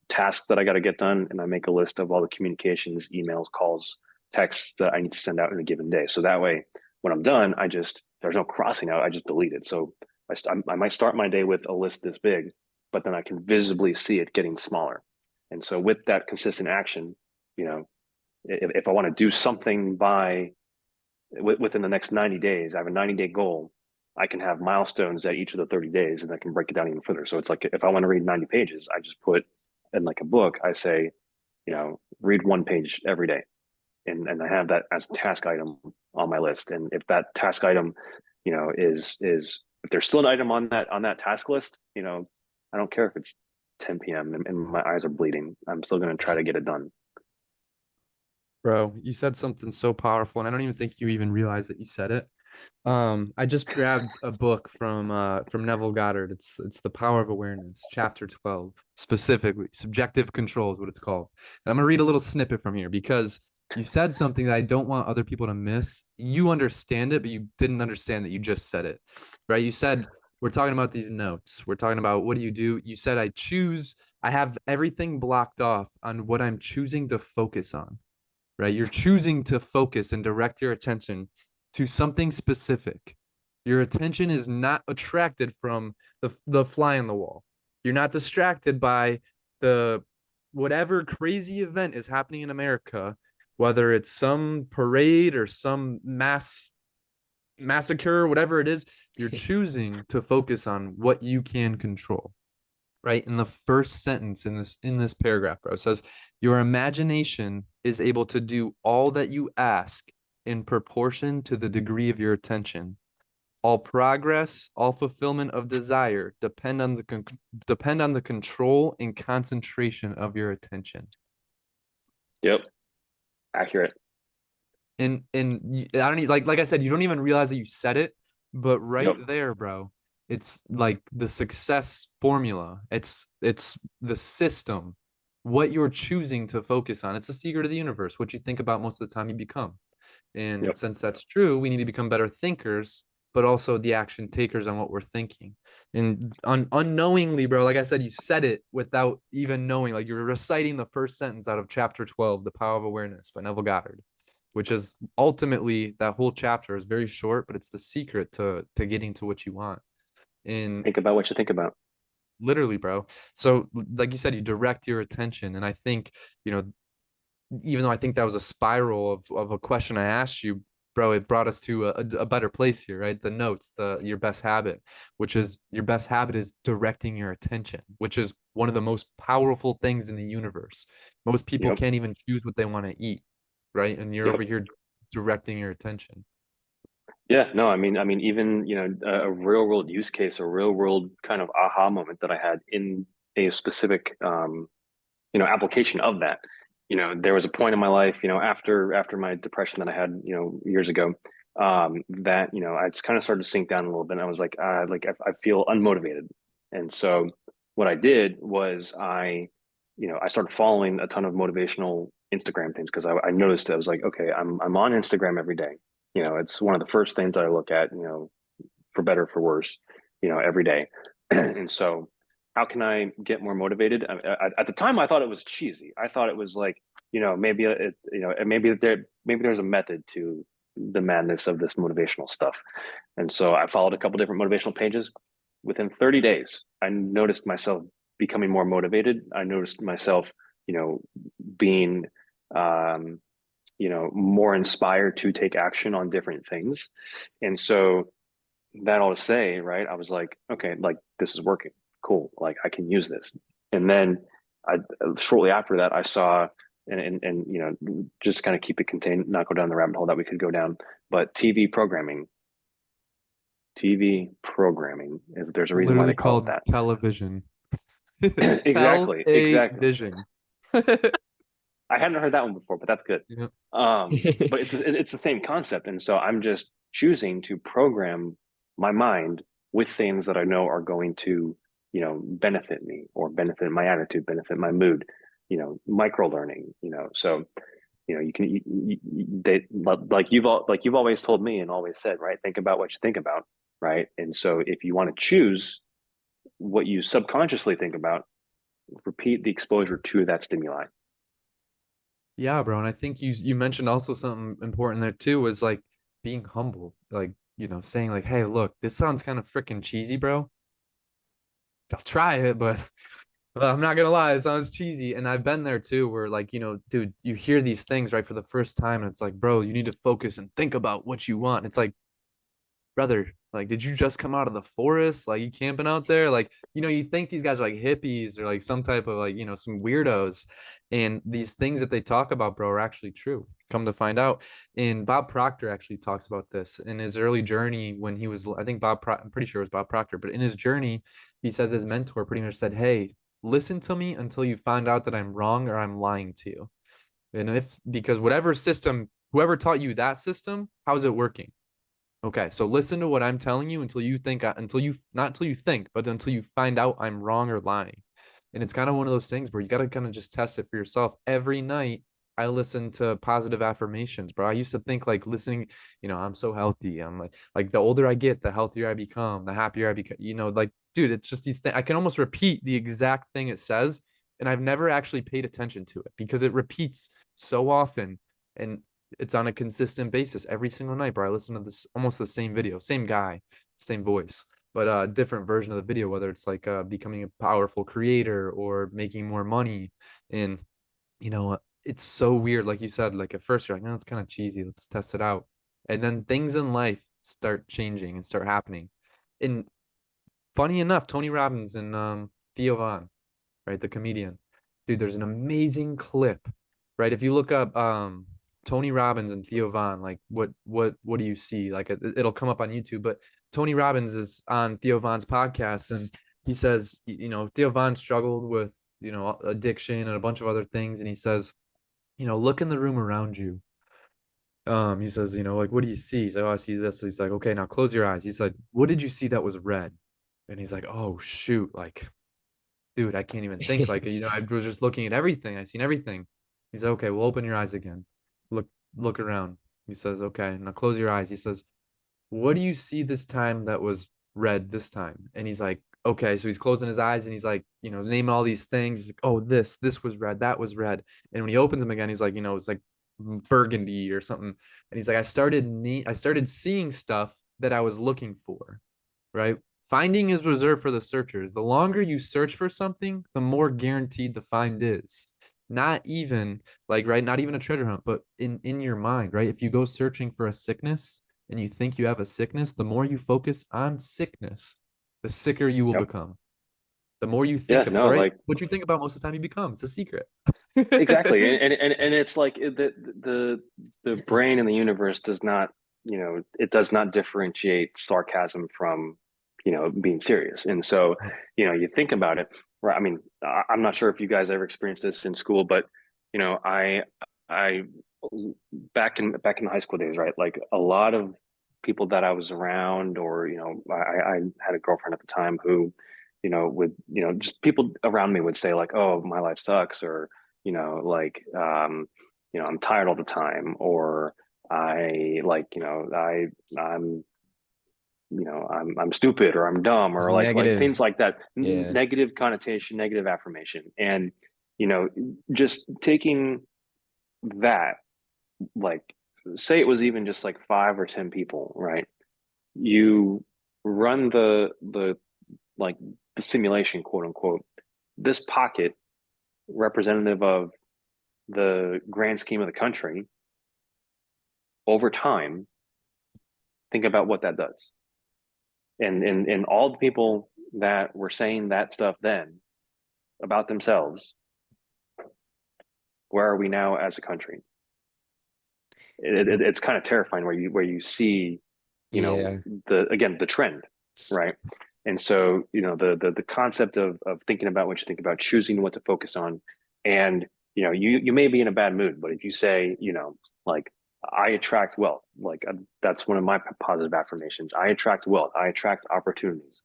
tasks that I got to get done, and I make a list of all the communications, emails, calls, texts that I need to send out in a given day. So that way, when I'm done, there's no crossing out. I just delete it. So I might start my day with a list this big, but then I can visibly see it getting smaller. And so with that consistent action, if I want to do something within the next 90 days, I have a 90-day goal. I can have milestones at each of the 30 days and I can break it down even further. So it's like if I want to read 90 pages, I just put in like a book, I say, read one page every day. And I have that as a task item on my list. And if that task item, is if there's still an item on that task list, I don't care if it's 10 p.m. and my eyes are bleeding. I'm still going to try to get it done. Bro, you said something so powerful, and I don't even think you even realize that you said it. I just grabbed a book from Neville Goddard. It's The Power of Awareness, chapter 12, specifically. Subjective control is what it's called. And I'm gonna read a little snippet from here because you said something that I don't want other people to miss. You understand it, but you didn't understand that you just said it. Right? You said we're talking about these notes. We're talking about what do you do? You said I have everything blocked off on what I'm choosing to focus on. Right? You're choosing to focus and direct your attention to something specific. Your attention is not attracted from the fly on the wall. You're not distracted by the whatever crazy event is happening in America, whether it's some parade or some massacre, whatever it is, you're choosing to focus on what you can control. Right? In the first sentence in this paragraph, bro, it says your imagination is able to do all that you ask in proportion to the degree of your attention. All progress, all fulfillment of desire depend on the control and concentration of your attention. Yep. Accurate. And I don't like I said, you don't even realize that you said it, but right Yep. there, bro, it's like the success formula. It's the system, what you're choosing to focus on. It's the secret of the universe. What you think about most of the time you become. And Yep. since that's true, we need to become better thinkers, but also the action takers on what we're thinking. And unknowingly, bro, like I said, you said it without even knowing. Like you're reciting the first sentence out of chapter 12, The Power of Awareness by Neville Goddard, which is ultimately that whole chapter is very short, but it's the secret to getting to what you want. And Think about what you think about. literally, bro. So like you said, you direct your attention. And I think, you know, even though I think that was a spiral of a question I asked you, bro, it brought us to a better place here, right? The notes, your best habit, which is your best habit is directing your attention, which is one of the most powerful things in the universe. Most people Yep. can't even choose what they want to eat, right? And you're Yep. over here directing your attention. Yeah, no, I mean, even a real world use case, a real world kind of aha moment that I had in a specific application of that. There was a point in my life, after my depression that I had, years ago, that I just kind of started to sink down a little bit. And I was like I feel unmotivated, and so what I did was I started following a ton of motivational Instagram things because I noticed I was like, okay, I'm on Instagram every day. It's one of the first things that I look at, for better or for worse, every day. And so how can I get more motivated? At the time, I thought it was cheesy. I thought it was like, maybe there's a method to the madness of this motivational stuff. And so I followed a couple different motivational pages. Within 30 days, I noticed myself becoming more motivated. I noticed myself, being, more inspired to take action on different things. And so that all to say, right, I was like, okay, like this is working. Cool. Like I can use this. And then I shortly after that I saw and just kind of keep it contained, not go down the rabbit hole that we could go down, but TV programming is there's a reason why Literally they call it called that. television. Exactly. Exactly. Television. I hadn't heard that one before, but that's good. Yeah. But it's the same concept, and so I'm just choosing to program my mind with things that I know are going to, benefit me or benefit my attitude, benefit my mood, micro learning, so you can they like you've always told me and always said, right? Think about what you think about, right? And so if you want to choose what you subconsciously think about, repeat the exposure to that stimuli. Yeah, bro. And I think you mentioned also something important there too, was like being humble. Like, saying like, hey, look, this sounds kind of freaking cheesy, bro. I'll try it, but I'm not gonna lie, it sounds cheesy. And I've been there too, where like, dude, you hear these things right for the first time, and it's like, bro, you need to focus and think about what you want. It's like, brother, like, did you just come out of the forest? Like, you camping out there? Like, you think these guys are like hippies or like some type of like, some weirdos. And these things that they talk about, bro, are actually true. Come to find out. And Bob Proctor actually talks about this in his early journey when he was, I think I'm pretty sure it was Bob Proctor, but in his journey, he says his mentor pretty much said, hey, listen to me until you find out that I'm wrong or I'm lying to you. And because whatever system, whoever taught you that system, how's it working? Okay, so listen to what I'm telling you until you think, not until you think, but until you find out I'm wrong or lying. And it's kind of one of those things where you got to kind of just test it for yourself. Every night, I listen to positive affirmations, bro. I used to think like listening, I'm so healthy. I'm like the older I get, the healthier I become, the happier I become, like, dude, it's just these things. I can almost repeat the exact thing it says, and I've never actually paid attention to it because it repeats so often. And it's on a consistent basis every single night, bro. I listen to this almost the same video, same guy, same voice, but a different version of the video, whether it's like becoming a powerful creator or making more money. And it's so weird. Like you said, like at first you're like, no, it's kind of cheesy. Let's test it out. And then things in life start changing and start happening. And funny enough, Tony Robbins and Theo Von, right, the comedian, dude, there's an amazing clip, right? If you look up Tony Robbins and Theo Von, like what do you see? Like it'll come up on YouTube, but Tony Robbins is on Theo Von's podcast, and he says, Theo Von struggled with, addiction and a bunch of other things, and he says, look in the room around you. He says, like, what do you see? He's like, oh, I see this. So he's like, okay, now close your eyes. He said, what did you see that was red? And he's like, oh shoot, like, dude, I can't even think. Like, I was just looking at everything. I seen everything. He's like, okay, well, open your eyes again. Look around. He says, okay, now close your eyes. He says, what do you see this time that was red this time? And he's like, okay. So he's closing his eyes and he's like, name all these things. He's like, oh, this was red, that was red. And when he opens them again, he's like, it's like burgundy or something. And he's like, I started seeing stuff that I was looking for, right? Finding is reserved for the searchers. The longer you search for something, the more guaranteed the find is. Not even like, right, not even a treasure hunt, but in your mind, right? If you go searching for a sickness and you think you have a sickness, the more you focus on sickness, the sicker you will Yep. become. The more you think Yeah, about, no, right? like What you think about most of the time you become. It's a secret. exactly. And it's like the brain in the universe does not, it does not differentiate sarcasm from, being serious. And so, you think about it, right? I mean, I'm not sure if you guys ever experienced this in school, but I back in the high school days, right? Like a lot of people that I was around, or I had a girlfriend at the time who, would, just people around me would say like, "Oh, my life sucks," or like, I'm tired all the time, or I like, I'm stupid, or I'm dumb, It's or like negative. things like that. Yeah. Negative connotation, negative affirmation, and just taking that, like, say it was even just like 5 or 10 people, right? You run the like the simulation, quote unquote. This pocket, representative of the grand scheme of the country, over time, think about what that does. And all the people that were saying that stuff then about themselves, where are we now as a country? It's kind of terrifying where you see, Yeah. the trend, right? And so, the concept of thinking about what you think about, choosing what to focus on, and you may be in a bad mood, but if you say, like, I attract wealth, like, that's one of my positive affirmations. I attract wealth. I attract opportunities.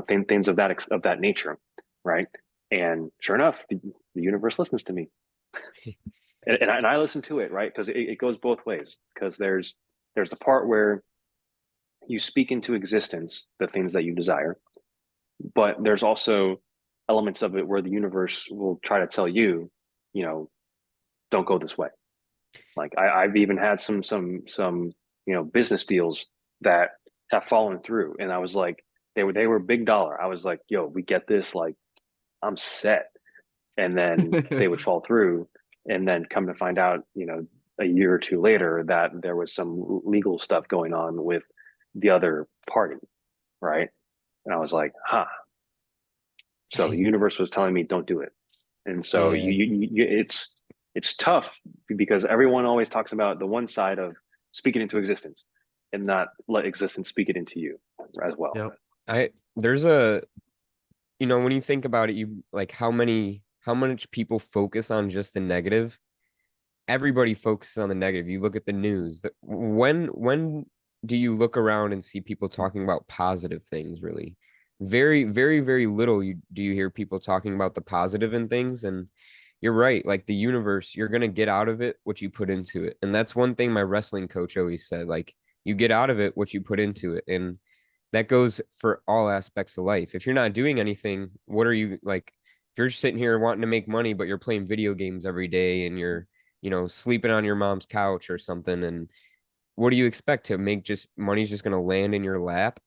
Things of that nature, right? And sure enough, the universe listens to me, and I listen to it, right? Because it goes both ways. Because there's the part where you speak into existence the things that you desire, but there's also elements of it where the universe will try to tell you, don't go this way. Like I've even had some business deals that have fallen through, and I was like, they were big dollar. I was like, yo, we get this, like, I'm set. And then they would fall through, and then come to find out, a year or two later, that there was some legal stuff going on with the other party, right? And I was like, huh. So the universe was telling me don't do it. And so Yeah. it's tough, because everyone always talks about the one side of speaking into existence, and not let existence speak it into you as well. Yep. There's when you think about it, you like how much people focus on just the negative. Everybody focuses on the negative. You look at the news. When do you look around and see people talking about positive things, really? Very, very, very little do you hear people talking about the positive in things. And you're right, like the universe, you're gonna get out of it what you put into it. And that's one thing my wrestling coach always said, like, you get out of it what you put into it. And that goes for all aspects of life. If you're not doing anything, what are you like? If you're sitting here wanting to make money, but you're playing video games every day and you're, sleeping on your mom's couch or something, and what do you expect to make? Just money's just going to land in your lap.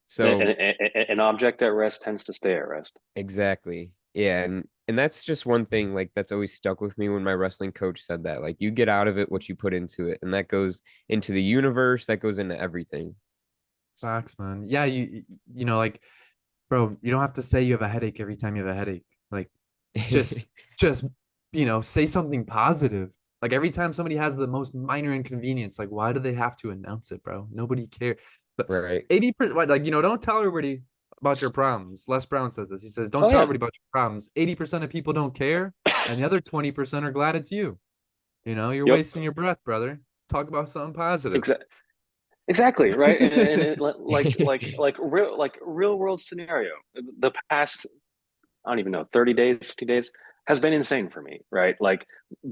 So An object at rest tends to stay at rest. exactly. Yeah. And that's just one thing like that's always stuck with me when my wrestling coach said that. Like you get out of it what you put into it. And that goes into the universe, that goes into everything. Facts, man. Yeah, like, bro, you don't have to say you have a headache every time you have a headache. Like, just say something positive. Like every time somebody has the most minor inconvenience, like why do they have to announce it, bro? Nobody cares. But Right. 80%, like, don't tell everybody about your problems. Les Brown says this. He says, don't Oh tell yeah, everybody about your problems. 80% of people don't care, and the other 20% are glad it's you. You're yep, wasting your breath, brother. Talk about something positive. exactly, right. And it, real world scenario. The past, I don't even know, 30 days, 60 days has been insane for me, right? Like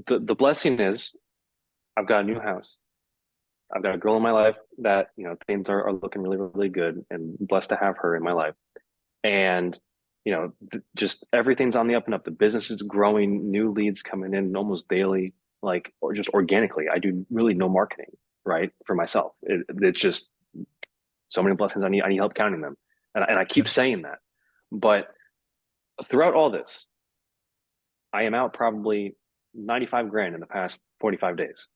the blessing is I've got a new house. I've got a girl in my life that, things are looking really, really good, and blessed to have her in my life. And, just everything's on the up and up. The business is growing, new leads coming in almost daily, like, or just organically. I do really no marketing, right, for myself. It's just so many blessings. I need help counting them. And I keep saying that. But throughout all this, I am out probably 95 grand in the past 45 days.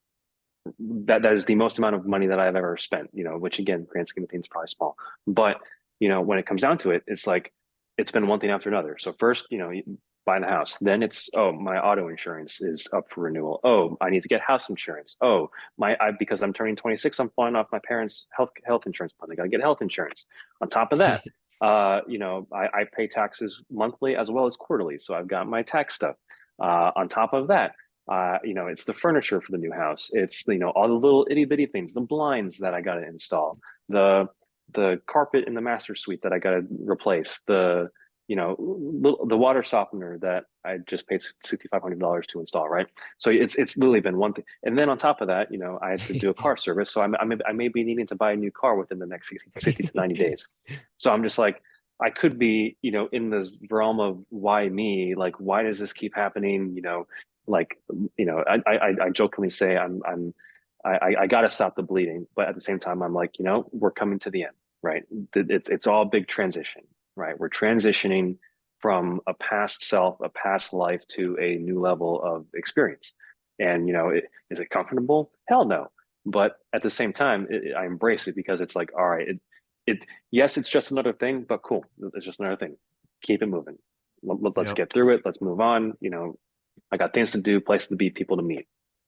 That is the most amount of money that I've ever spent, which again, grand scheme of things, probably small. But, when it comes down to it, it's like, it's been one thing after another. So first, you buy the house, then it's, oh, my auto insurance is up for renewal. Oh, I need to get house insurance. Oh, because I'm turning 26, I'm falling off my parents' health insurance plan. I got to get health insurance. On top of that, I pay taxes monthly as well as quarterly. So I've got my tax stuff. On top of that, it's the furniture for the new house. It's, all the little itty bitty things, the blinds that I got to install, the carpet in the master suite that I got to replace, the water softener that I just paid $6,500 to install. Right. So it's literally been one thing. And then on top of that, I had to do a car service. So I may be needing to buy a new car within the next 60 to 90 days. So I'm just like, I could be, in this realm of why me, like, why does this keep happening? Like, I jokingly say I got to stop the bleeding, but at the same time, I'm like, we're coming to the end, right? It's all a big transition, right? We're transitioning from a past self, a past life, to a new level of experience. And, is it comfortable? Hell no. But at the same time, I embrace it, because it's like, all right, yes, it's just another thing, but cool. It's just another thing. Keep it moving. Let's Yep. get through it. Let's move on. I got things to do, places to be, people to meet,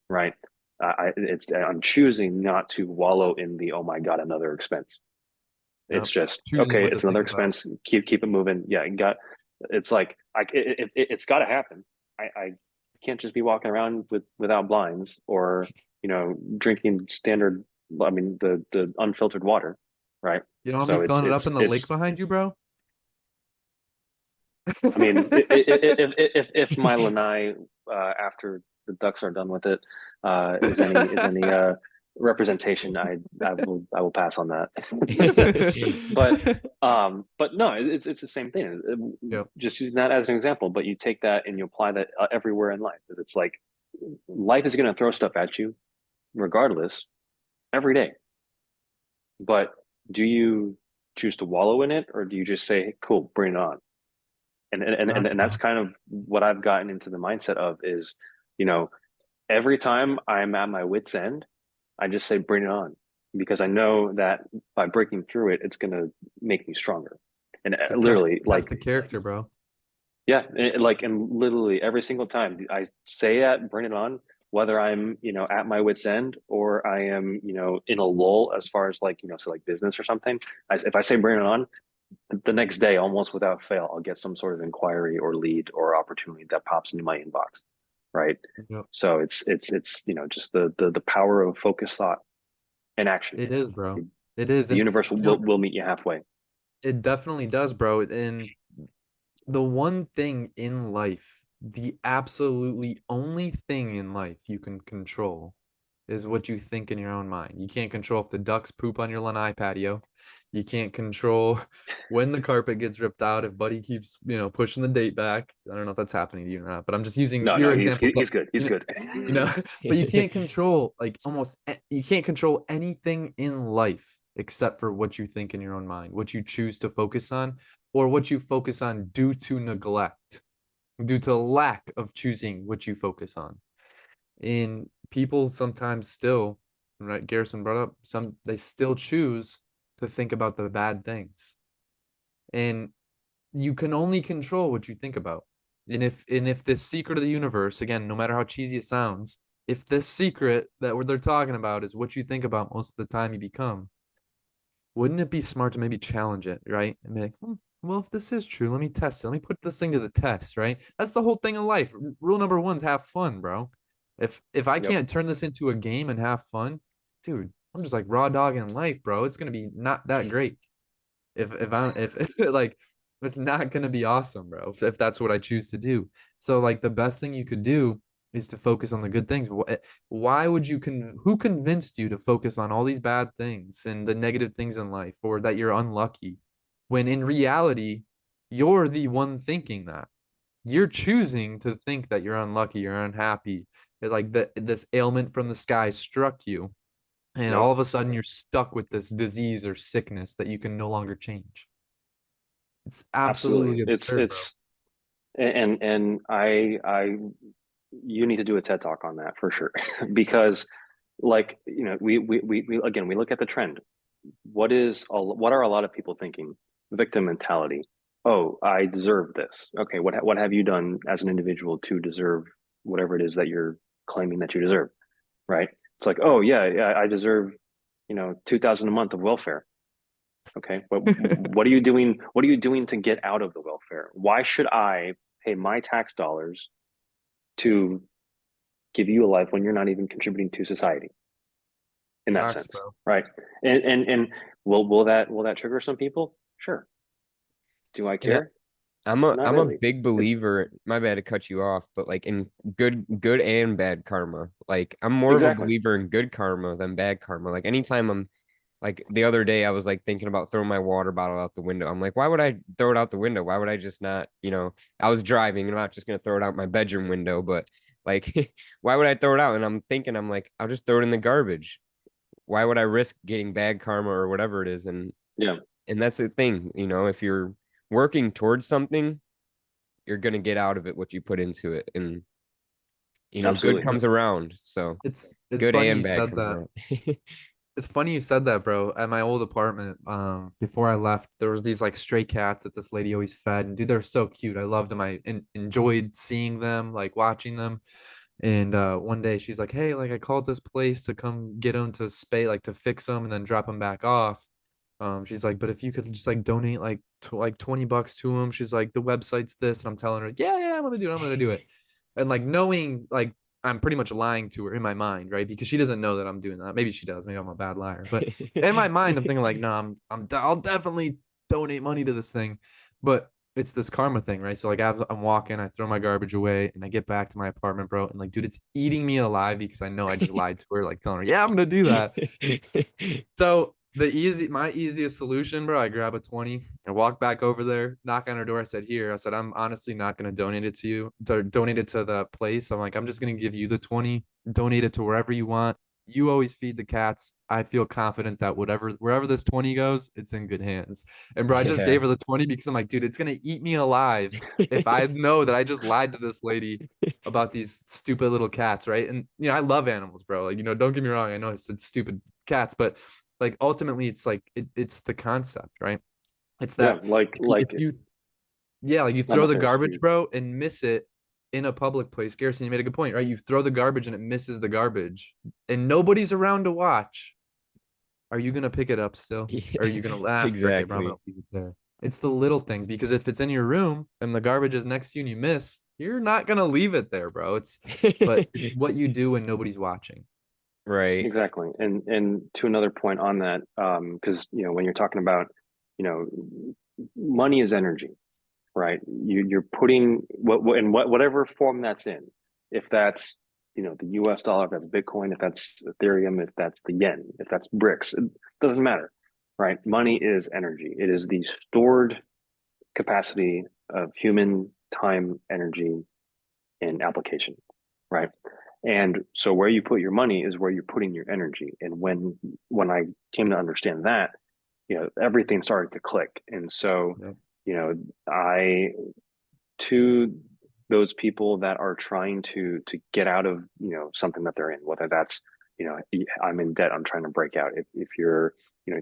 right? I'm choosing not to wallow in the, oh my God, another expense. It's Yep. just, Choosing okay, what to it's another think about. expense. Keep it moving. Yeah, it's like it's got to happen. I can't just be walking around without blinds, or drinking standard. I mean, the unfiltered water, right? You don't want me So filling it up in the lake it's behind you, bro? I mean, if my lanai, after the Ducks are done with it, is any representation, I will pass on that. But no, it's the same thing. Yep. Just using that as an example, but you take that and you apply that everywhere in life. Because it's like, life is going to throw stuff at you, regardless, every day. But do you choose to wallow in it, or do you just say, hey, cool, bring it on? And that's kind of what I've gotten into the mindset of, is, you know, every time I'm at my wit's end, I just say, bring it on, because I know that by breaking through it, it's going to make me stronger. And To literally, test like, the character, bro. yeah, and literally every single time I say that, bring it on, whether I'm, at my wit's end, or I am, in a lull, as far as, like, so like business or something. If I say bring it on, the next day, almost without fail, I'll get some sort of inquiry or lead or opportunity that pops into my inbox, right? Yep. So it's just the power of focused thought and action. It is, bro. It is. The And universe will meet you halfway. it definitely does, bro. And the one thing in life, the absolutely only thing in life you can control is what you think in your own mind. You can't control if the ducks poop on your lanai patio. You can't control when the carpet gets ripped out, if Buddy keeps, pushing the date back. I don't know if that's happening to you or not, but I'm just using No, your no, he's examples. But he's good. He's good. you know, but you can't control, like, you can't control anything in life except for what you think in your own mind, what you choose to focus on, or what you focus on due to neglect, due to lack of choosing what you focus on. And people sometimes still, right, Garrison brought up, they still choose to think about the bad things. And you can only control what you think about. And if this secret of the universe, again, no matter how cheesy it sounds, if this secret that they're talking about is what you think about most of the time you become, wouldn't it be smart to maybe challenge it, right? And be like, well, if this is true, let me test it. Let me put this thing to the test, right? That's the whole thing in life. Rule number one is have fun, bro. If I Yep. can't turn this into a game and have fun, dude, I'm just like raw dog in life, bro. It's gonna be not that great. If like it's not gonna be awesome, bro. If that's what I choose to do. So like the best thing you could do is to focus on the good things. Why would you who convinced you to focus on all these bad things and the negative things in life, or that you're unlucky, when in reality you're the one thinking that? You're choosing to think that you're unlucky, you're unhappy, like this ailment from the sky struck you, and Yep. all of a sudden you're stuck with this disease or sickness that you can no longer change. It's Absolutely. absolutely absurd, bro. And I you need to do a TED talk on that for sure. Because like, you know, we again, we look at the trend. What are a lot of people thinking? Victim mentality. Oh, I deserve this. Okay, what have you done as an individual to deserve whatever it is that you're claiming that you deserve, right? It's like, oh yeah, I deserve, 2,000 a month of welfare. Okay, but what are you doing? What are you doing to get out of the welfare? Why should I pay my tax dollars to give you a life when you're not even contributing to society in that Facts, sense, bro. right? And will that trigger some people? Sure. Do I And care? I'm a Not I'm a really. big believer, my bad to cut you off, but like in good and bad karma. Like I'm more of a Exactly. believer in good karma than bad karma. Like anytime I'm like the other day I was like thinking about throwing my water bottle out the window. I'm like, why would I throw it out the window? Why would I just not, I was driving, I'm not just gonna throw it out my bedroom window, but like why would I throw it out? And I'm thinking, I'm like, I'll just throw it in the garbage. Why would I risk getting bad karma or whatever it is? Yeah, And that's the thing, if you're working towards something, you're gonna get out of it what you put into it. And good absolutely. comes around. So It's good funny and you bad said comes that. around. It's funny you said that, bro. At my old apartment, before I left, there was these like stray cats that this lady always fed, and dude, they're so cute. I loved them. I enjoyed seeing them, like watching them. And one day she's like, "Hey, like I called this place to come get them to spay, like to fix them and then drop them back off." She's like, "But if you could just like donate like like $20 to them," she's like, "The website's this." And I'm telling her, "Yeah, yeah, I'm gonna do it. I'm gonna do it." And like knowing like I'm pretty much lying to her in my mind, right? Because she doesn't know that I'm doing that. Maybe she does. Maybe I'm a bad liar. But in my mind, I'm thinking like, no, I'll definitely donate money to this thing. But it's this karma thing, right? So like I'm walking, I throw my garbage away, and I get back to my apartment, bro, and like, dude, it's eating me alive because I know I just lied to her, like telling her, yeah, I'm gonna do that. So my easiest solution, bro, I grab a 20 and walk back over there, knock on her door. I said, here, I said, I'm honestly not going to donate it to you, to donate it to the place. I'm like, I'm just going to give you the 20, donate it to wherever you want. You always feed the cats. I feel confident that wherever this 20 goes, it's in good hands. And bro, I just Yeah. gave her the 20 because I'm like, dude, it's going to eat me alive if I know that I just lied to this lady about these stupid little cats, right? And I love animals, bro. Like, don't get me wrong. I know I said stupid cats, but like ultimately it's like it's the concept, right? It's Yeah, that like if like you yeah, like you I'm throw not the finished. garbage, bro, and miss it in a public place. Garrison, you made a good point, right? You throw the garbage and it misses the garbage and nobody's around to watch. Are you gonna pick it up still? Or are you gonna laugh? Frick it, bro, I'm gonna Exactly. leave it there. It's the little things, because if it's in your room and the garbage is next to you and you miss, you're not gonna leave it there, bro. But it's what you do when nobody's watching. Right. Exactly. And to another point on that, because when you're talking about, you know, money is energy, right? You're putting whatever form that's in. If that's the US dollar, if that's Bitcoin, if that's Ethereum, if that's the yen, if that's BRICS, it doesn't matter, right? Money is energy. It is the stored capacity of human time, energy, and application, right? And so where you put your money is where you're putting your energy. And when I came to understand that, everything started to click. And so, Yep. I to those people that are trying to get out of something that they're in, whether that's I'm in debt, I'm trying to break out. If you're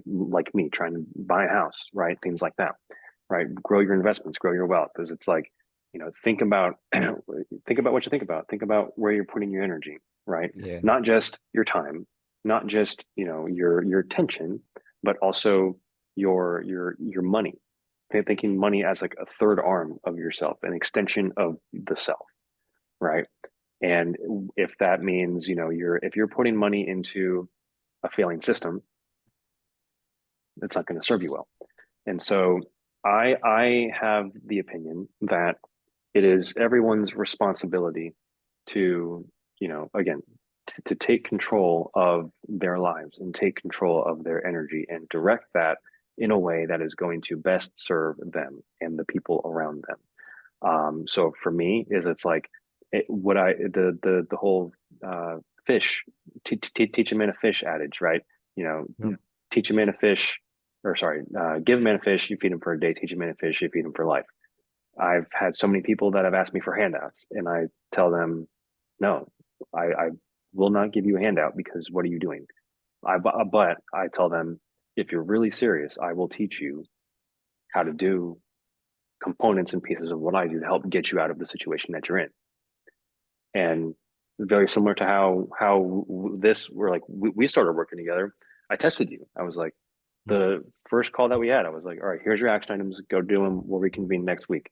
like me, trying to buy a house, right, things like that, right, grow your investments, grow your wealth, because it's like think about think about what you think about. Think about where you're putting your energy, right? Yeah. Not just your time, not just your attention, but also your money. Thinking money as like a third arm of yourself, an extension of the self, right? And if that means if you're putting money into a failing system, it's not going to serve you well. And so I have the opinion that it is everyone's responsibility to, again, to take control of their lives and take control of their energy and direct that in a way that is going to best serve them and the people around them. So for me, it's like the whole fish teach a man a fish adage, right? You know, Yep. teach a man a fish, or sorry, give a man a fish, you feed him for a day. Teach a man a fish, you feed him for life. I've had so many people that have asked me for handouts, and I tell them, no, I will not give you a handout because what are you doing? But I tell them, if you're really serious, I will teach you how to do components and pieces of what I do to help get you out of the situation that you're in. And very similar to how this we're like we started working together. I tested you. I was like, the first call that we had, I was like, all right, here's your action items. Go do them. We'll reconvene next week.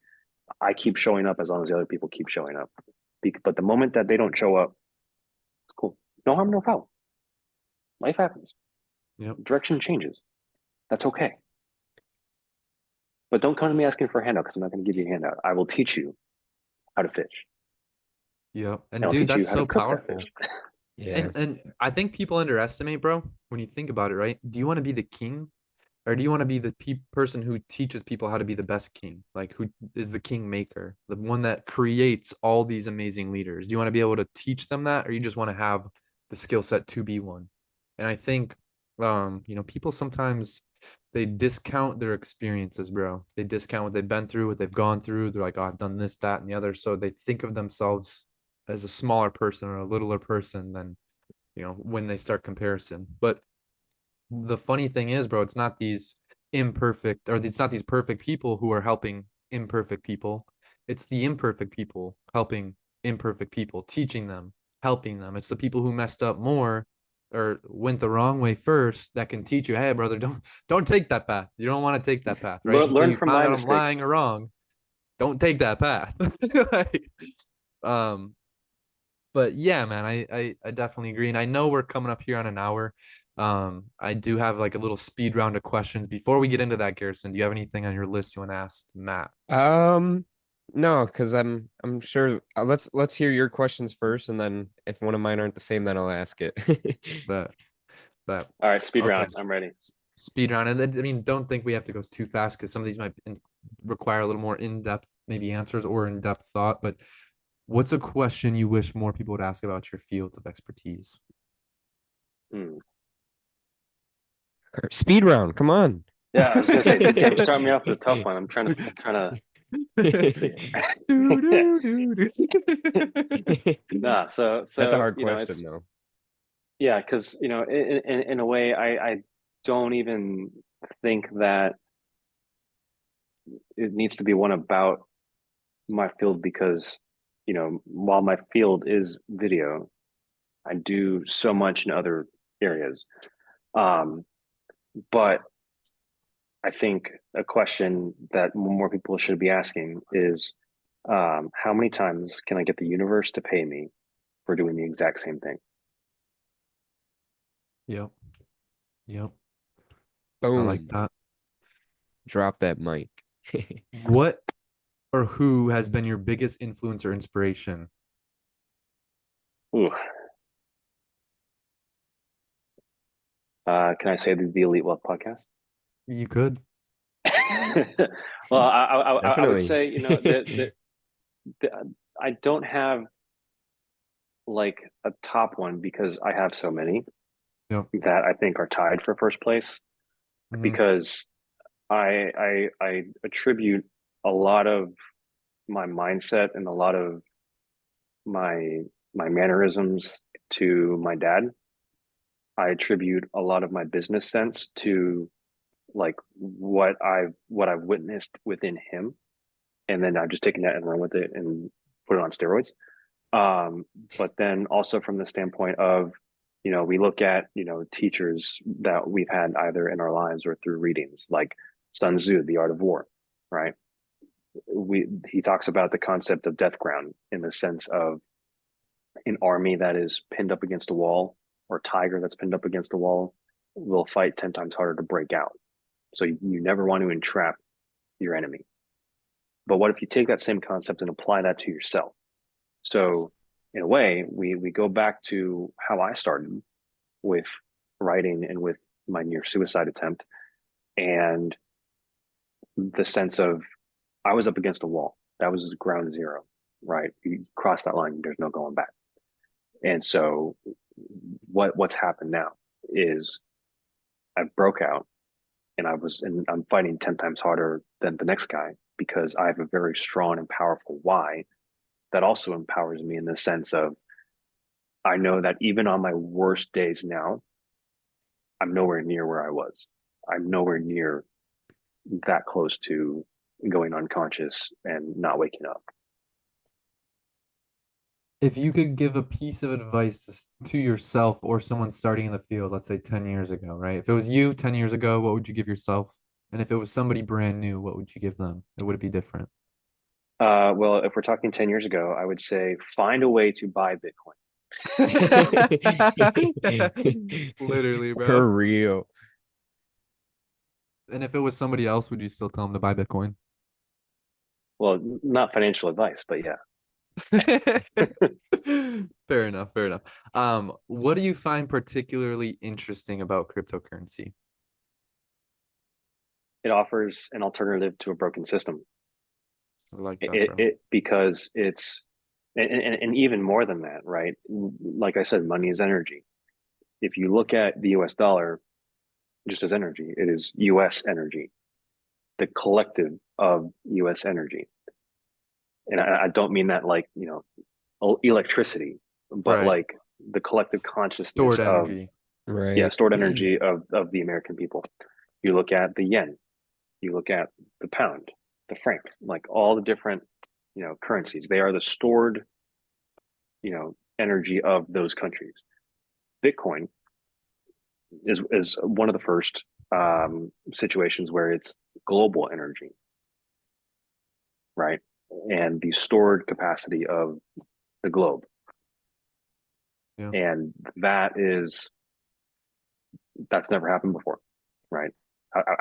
I keep showing up as long as the other people keep showing up. But the moment that they don't show up, it's cool. No harm, no foul. Life happens. Yep. Direction changes. That's okay. But don't come to me asking for a handout because I'm not going to give you a handout. I will teach you how to fish. Yep. And And I'll dude, teach you that's how to so cook that powerful. fish. Yeah. And I think people underestimate, bro, when you think about it, right? Do you want to be the king, or do you want to be the person who teaches people how to be the best king? Like, who is the king maker, the one that creates all these amazing leaders? Do you want to be able to teach them that, or you just want to have the skill set to be one? And I think, people sometimes they discount their experiences, bro. They discount what they've been through, what they've gone through. They're like, oh, I've done this, that, and the other. So they think of themselves as a smaller person or a littler person than, when they start comparison. But the funny thing is, bro, it's not these imperfect, or it's not these perfect people who are helping imperfect people. It's the imperfect people helping imperfect people, teaching them, helping them. It's the people who messed up more or went the wrong way first that can teach you, hey, brother, don't take that path. You don't want to take that path, right? Until Learn you from find my out I'm mistakes. lying or wrong, don't take that path. Like, um, but yeah, man, I definitely agree. And I know we're coming up here on an hour. I do have like a little speed round of questions. Before we get into that, Garrison, do you have anything on your list you want to ask Matt? No, because I'm sure let's hear your questions first, and then if one of mine aren't the same, then I'll ask it. But All right, speed okay. round. I'm ready. Speed round. And then, I mean, don't think we have to go too fast because some of these might require a little more in-depth maybe answers or in-depth thought. But what's a question you wish more people would ask about your field of expertise? Speed round, come on. Yeah, I was gonna say, damn, start me off with a tough one. I'm trying to see. Nah, so That's a hard question, it's though. yeah, because in a way, I don't even think that it needs to be one about my field because while my field is video, I do so much in other areas. But I think a question that more people should be asking is, how many times can I get the universe to pay me for doing the exact same thing? Yep. Yep. I like Boom. that. Drop that mic. What or who has been your biggest influence or inspiration? Ooh. Can I say the Elite Wealth podcast? You could. Well, I would Definitely. say, I don't have like a top one because I have so many Yep. that I think are tied for first place Mhm. because I attribute a lot of my mindset and a lot of my my mannerisms to my dad. I attribute a lot of my business sense to like what I've witnessed within him. and then I've just taken that and run with it and put it on steroids. But then also from the standpoint of, we look at, teachers that we've had either in our lives or through readings, like Sun Tzu, The Art of War, right? He talks about the concept of death ground in the sense of an army that is pinned up against a wall, or a tiger that's pinned up against a wall, will fight 10 times harder to break out. So you never want to entrap your enemy. But what if you take that same concept and apply that to yourself? So in a way, we go back to how I started with writing and with my near suicide attempt, and the sense of I was up against a wall. That was ground zero, right? You cross that line, there's no going back. And so what's happened now is I broke out, and I'm fighting 10 times harder than the next guy, because I have a very strong and powerful why that also empowers me in the sense of I know that even on my worst days now, I'm nowhere near where I was. I'm nowhere near that close to going unconscious and not waking up. If you could give a piece of advice to yourself or someone starting in the field, let's say 10 years ago, right? If it was you 10 years ago, what would you give yourself? And if it was somebody brand new, what would you give them? It would it be different? Well, if we're talking 10 years ago, I would say find a way to buy Bitcoin. Literally, bro. For real. And if it was somebody else, would you still tell them to buy Bitcoin? Well, not financial advice, but yeah. Fair enough, fair enough. What do you find particularly interesting about cryptocurrency? It offers an alternative to a broken system. I like that, bro. Because it's and even more than that, right? Like I said, money is energy. If you look at the US dollar just as energy, it is US energy, the collective of US energy. And I don't mean that like, electricity, but Right. like the collective consciousness Stored of, energy. Right. stored energy of the American people. You look at the yen, you look at the pound, the franc, like all the different, currencies. They are the stored, energy of those countries. Bitcoin is one of the first situations where it's global energy, right? And the stored capacity of the globe. Yeah. And that's never happened before, right?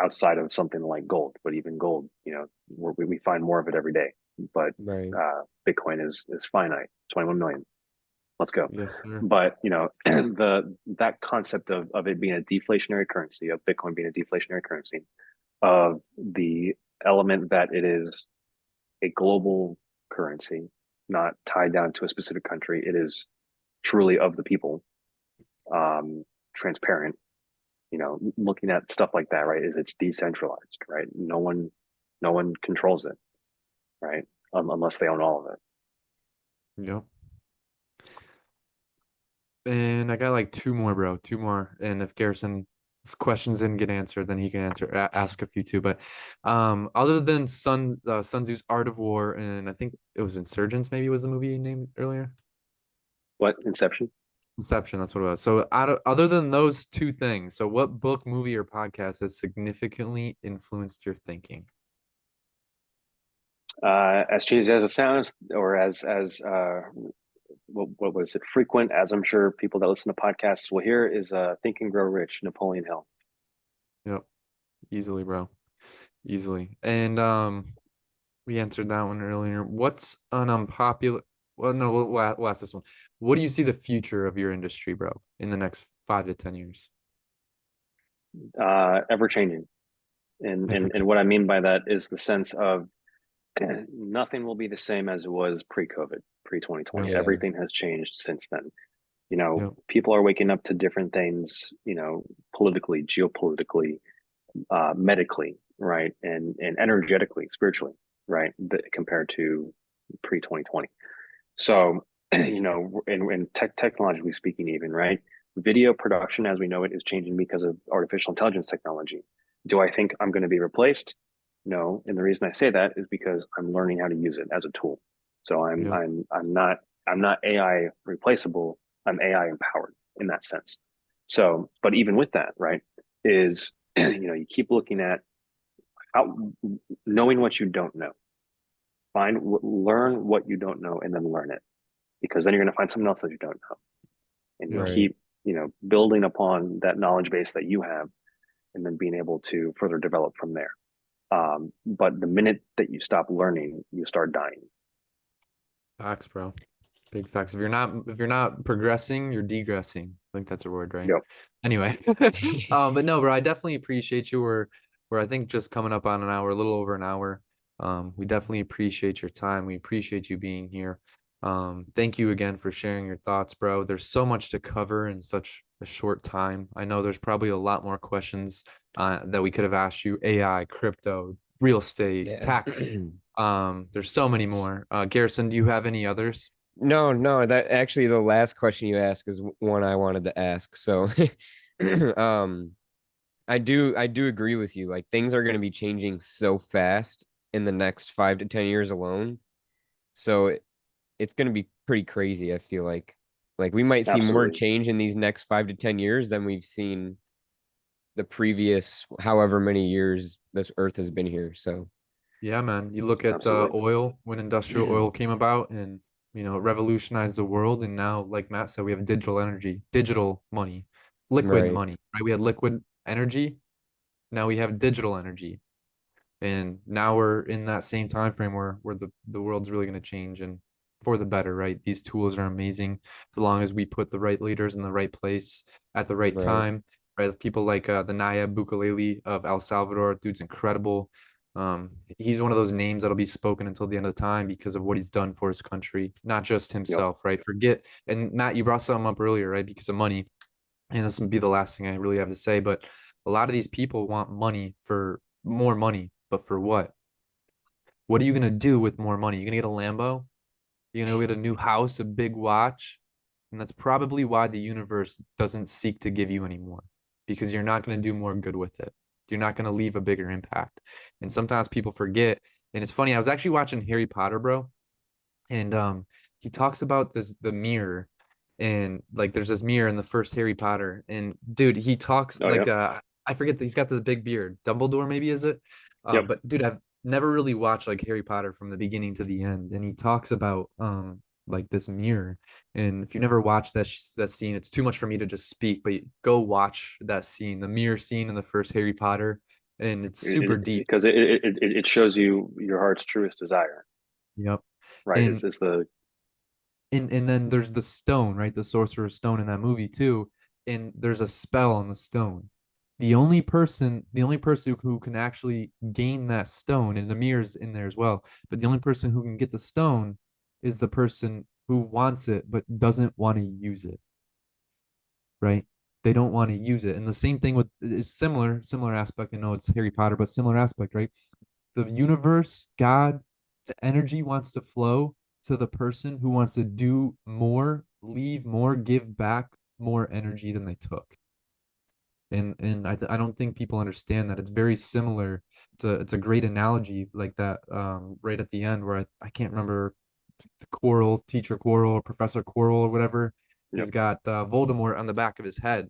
Outside of something like gold, but even gold, we find more of it every day. But Right. Bitcoin is finite, 21 million. Let's go. Yes, sir. But that concept of it being a deflationary currency, of Bitcoin being a deflationary currency, of the element that it is a global currency, not tied down to a specific country. It is truly of the people, transparent. Looking at stuff like that, right? Is it's decentralized, right? No one controls it, right? Unless they own all of it. Yep. And I got like two more, bro. Two more. And if Garrison's questions didn't get answered, then he can ask a few too. But other than Sun Tzu's Art of War, and I think it was Insurgents, maybe was the movie you named earlier. What, Inception? Inception, that's what it was. So other than those two things, so what book, movie, or podcast has significantly influenced your thinking? As cheesy as it sounds, or as what was it, frequent, as I'm sure people that listen to podcasts will hear, is Think and Grow Rich, Napoleon Hill. Yep. Easily, bro. Easily. And we answered that one earlier. What's an unpopular, well, no, we'll ask this one. What do you see the future of your industry, bro, in the next 5 to 10 years? Ever changing. And what I mean by that is the sense of nothing will be the same as it was pre-COVID, pre-2020. Yeah. Everything has changed since then. Yep. People are waking up to different things, politically, geopolitically, medically, right? And energetically, spiritually, right? Compared to pre-2020. So, in technologically speaking, even, right? Video production as we know it is changing because of artificial intelligence technology. Do I think I'm going to be replaced? No, and the reason I say that is because I'm learning how to use it as a tool. So Yeah. I'm not AI replaceable. I'm AI empowered in that sense. So, but even with that, right, is you keep looking at how knowing what you don't know. Learn what you don't know, and then learn it, because then you're going to find something else that you don't know, and you Right. keep building upon that knowledge base that you have, and then being able to further develop from there. But the minute that you stop learning, you start dying. Facts, bro. Big facts. If you're not progressing, you're degressing. I think that's a word, right? Yep. Anyway. But no, bro, I definitely appreciate you. We're I think just coming up on an hour, a little over an hour. We definitely appreciate your time. We appreciate you being here. Thank you again for sharing your thoughts, bro. There's so much to cover in such a short time. I know there's probably a lot more questions that we could have asked you: AI, crypto, real estate, Yeah. tax. There's so many more. Garrison, do you have any others? No, no, that actually the last question you asked is one I wanted to ask. So um I do agree with you. Like things are going to be changing so fast in the next 5 to 10 years alone. So it's going to be pretty crazy, I feel like. Like we might see more Absolutely. change in these next 5 to 10 years than we've seen the previous however many years this earth has been here. So Yeah, man. You look at Absolutely. oil when industrial oil came about and it revolutionized the world. And now, like Matt said, we have digital energy, digital money, liquid right. money, right? We had liquid energy. Now we have digital energy. And now we're in that same time frame where the world's really going to change and for the better, right? These tools are amazing as long as we put the right leaders in the right place at the right Right. time, right? People like the Nayib Bukele of El Salvador, dude's incredible. He's one of those names that'll be spoken until the end of time because of what he's done for his country, not just Yep. himself, right? Forget, and Matt, you brought something up earlier, right? Because of money, and this will be the last thing I really have to say, but a lot of these people want money for more money, but for what? What are you gonna do with more money? You're gonna get a Lambo? You're gonna get a new house, a big watch, and that's probably why the universe doesn't seek to give you any more, because you're not gonna do more good with it. You're not gonna leave a bigger impact. And sometimes people forget. And it's funny, I was actually watching Harry Potter, bro, and he talks about the mirror, and like there's this mirror in the first Harry Potter, and dude, he talks Oh, like yep. I forget that he's got this big beard. Dumbledore maybe, is it? Yep. But dude, I've never really watched like Harry Potter from the beginning to the end, and he talks about like this mirror. And if you never watched that scene, it's too much for me to just speak, but go watch that scene, the mirror scene in the first Harry Potter, and it's super deep. Because it shows you your heart's truest desire, Yep. right? And Is the and then there's the stone, right? The sorcerer's stone in that movie too. And there's a spell on the stone. The only person who can actually gain that stone, and the mirror's in there as well, but the only person who can get the stone is the person who wants it but doesn't want to use it, right? They don't want to use it. And the same thing with is similar aspect. I know it's Harry Potter, but similar aspect, right? The universe, God, the energy wants to flow to the person who wants to do more, leave more, give back more energy than they took. And I don't think people understand that. It's very similar. It's a great analogy like that right at the end where I can't remember the Quirrell, teacher Quirrell or Professor Quirrell or whatever. He's Yep. got Voldemort on the back of his head.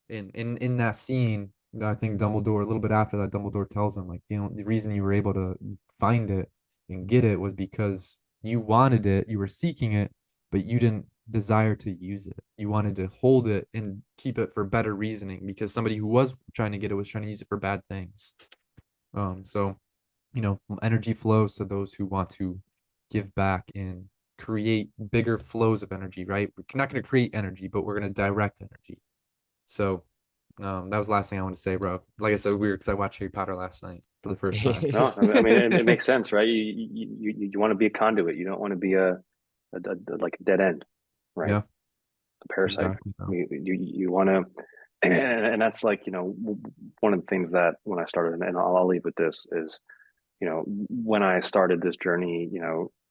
And in that scene, I think Dumbledore, a little bit after that, Dumbledore tells him, like, the reason you were able to find it and get it was because you wanted it, you were seeking it, but you didn't desire to use it. You wanted to hold it and keep it for better reasoning because somebody who was trying to get it was trying to use it for bad things. So energy flows to those who want to give back and create bigger flows of energy, right? We're not going to create energy, but we're going to direct energy. So that was the last thing I want to say, bro. Like I said, weird because I watched Harry Potter last night for the first time. No, I mean it makes sense, right? You want to be a conduit. You don't want to be like a dead end, right? Yeah, A parasite. exactly, bro. You want to, and that's like one of the things that when I started, and I'll leave with this is when I started this journey,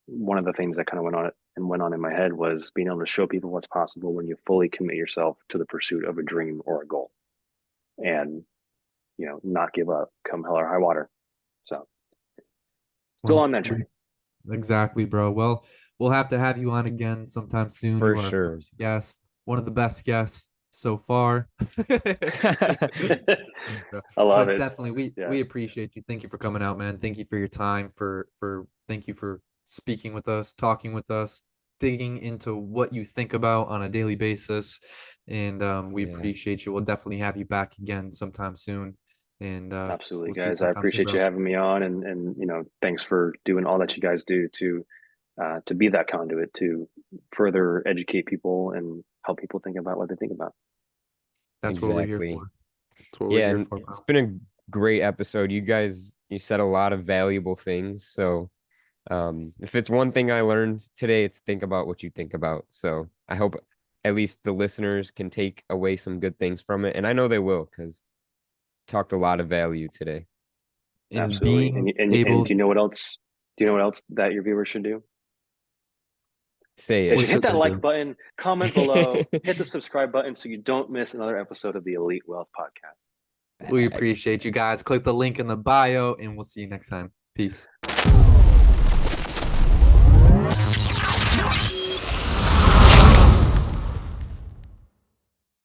one of the things that kind of went on in my head was being able to show people what's possible when you fully commit yourself to the pursuit of a dream or a goal, and not give up come hell or high water. So Still Well, on that journey. exactly, bro. Well, we'll have to have you on again sometime soon. For You are our sure. first guest, one of the best guests so far. I love But it. definitely, we Yeah. we appreciate you. Thank you for coming out, man. Thank you for your time. Thank you for speaking with us, talking with us, digging into what you think about on a daily basis. And we Yeah. appreciate you. We'll definitely have you back again sometime soon. And Absolutely, we'll see you guys. I sometime soon, appreciate you bro. having me on, and thanks for doing all that you guys do to be that conduit to further educate people and help people think about what they think about. That's what we're here Exactly. for. That's what we're Yeah, here and for, it's bro. been a great episode. You said a lot of valuable things. So if it's one thing I learned today, it's think about what you think about. So I hope at least the listeners can take away some good things from it. And I know they will, because talked a lot of value today. And Absolutely. being And able, do you know what else? Do you know what else that your viewers should do? Say They what should it. hit should that they like do? button, comment below, hit the subscribe button so you don't miss another episode of the Elite Wealth Podcast. We appreciate you guys. Click the link in the bio, and we'll see you next time. Peace.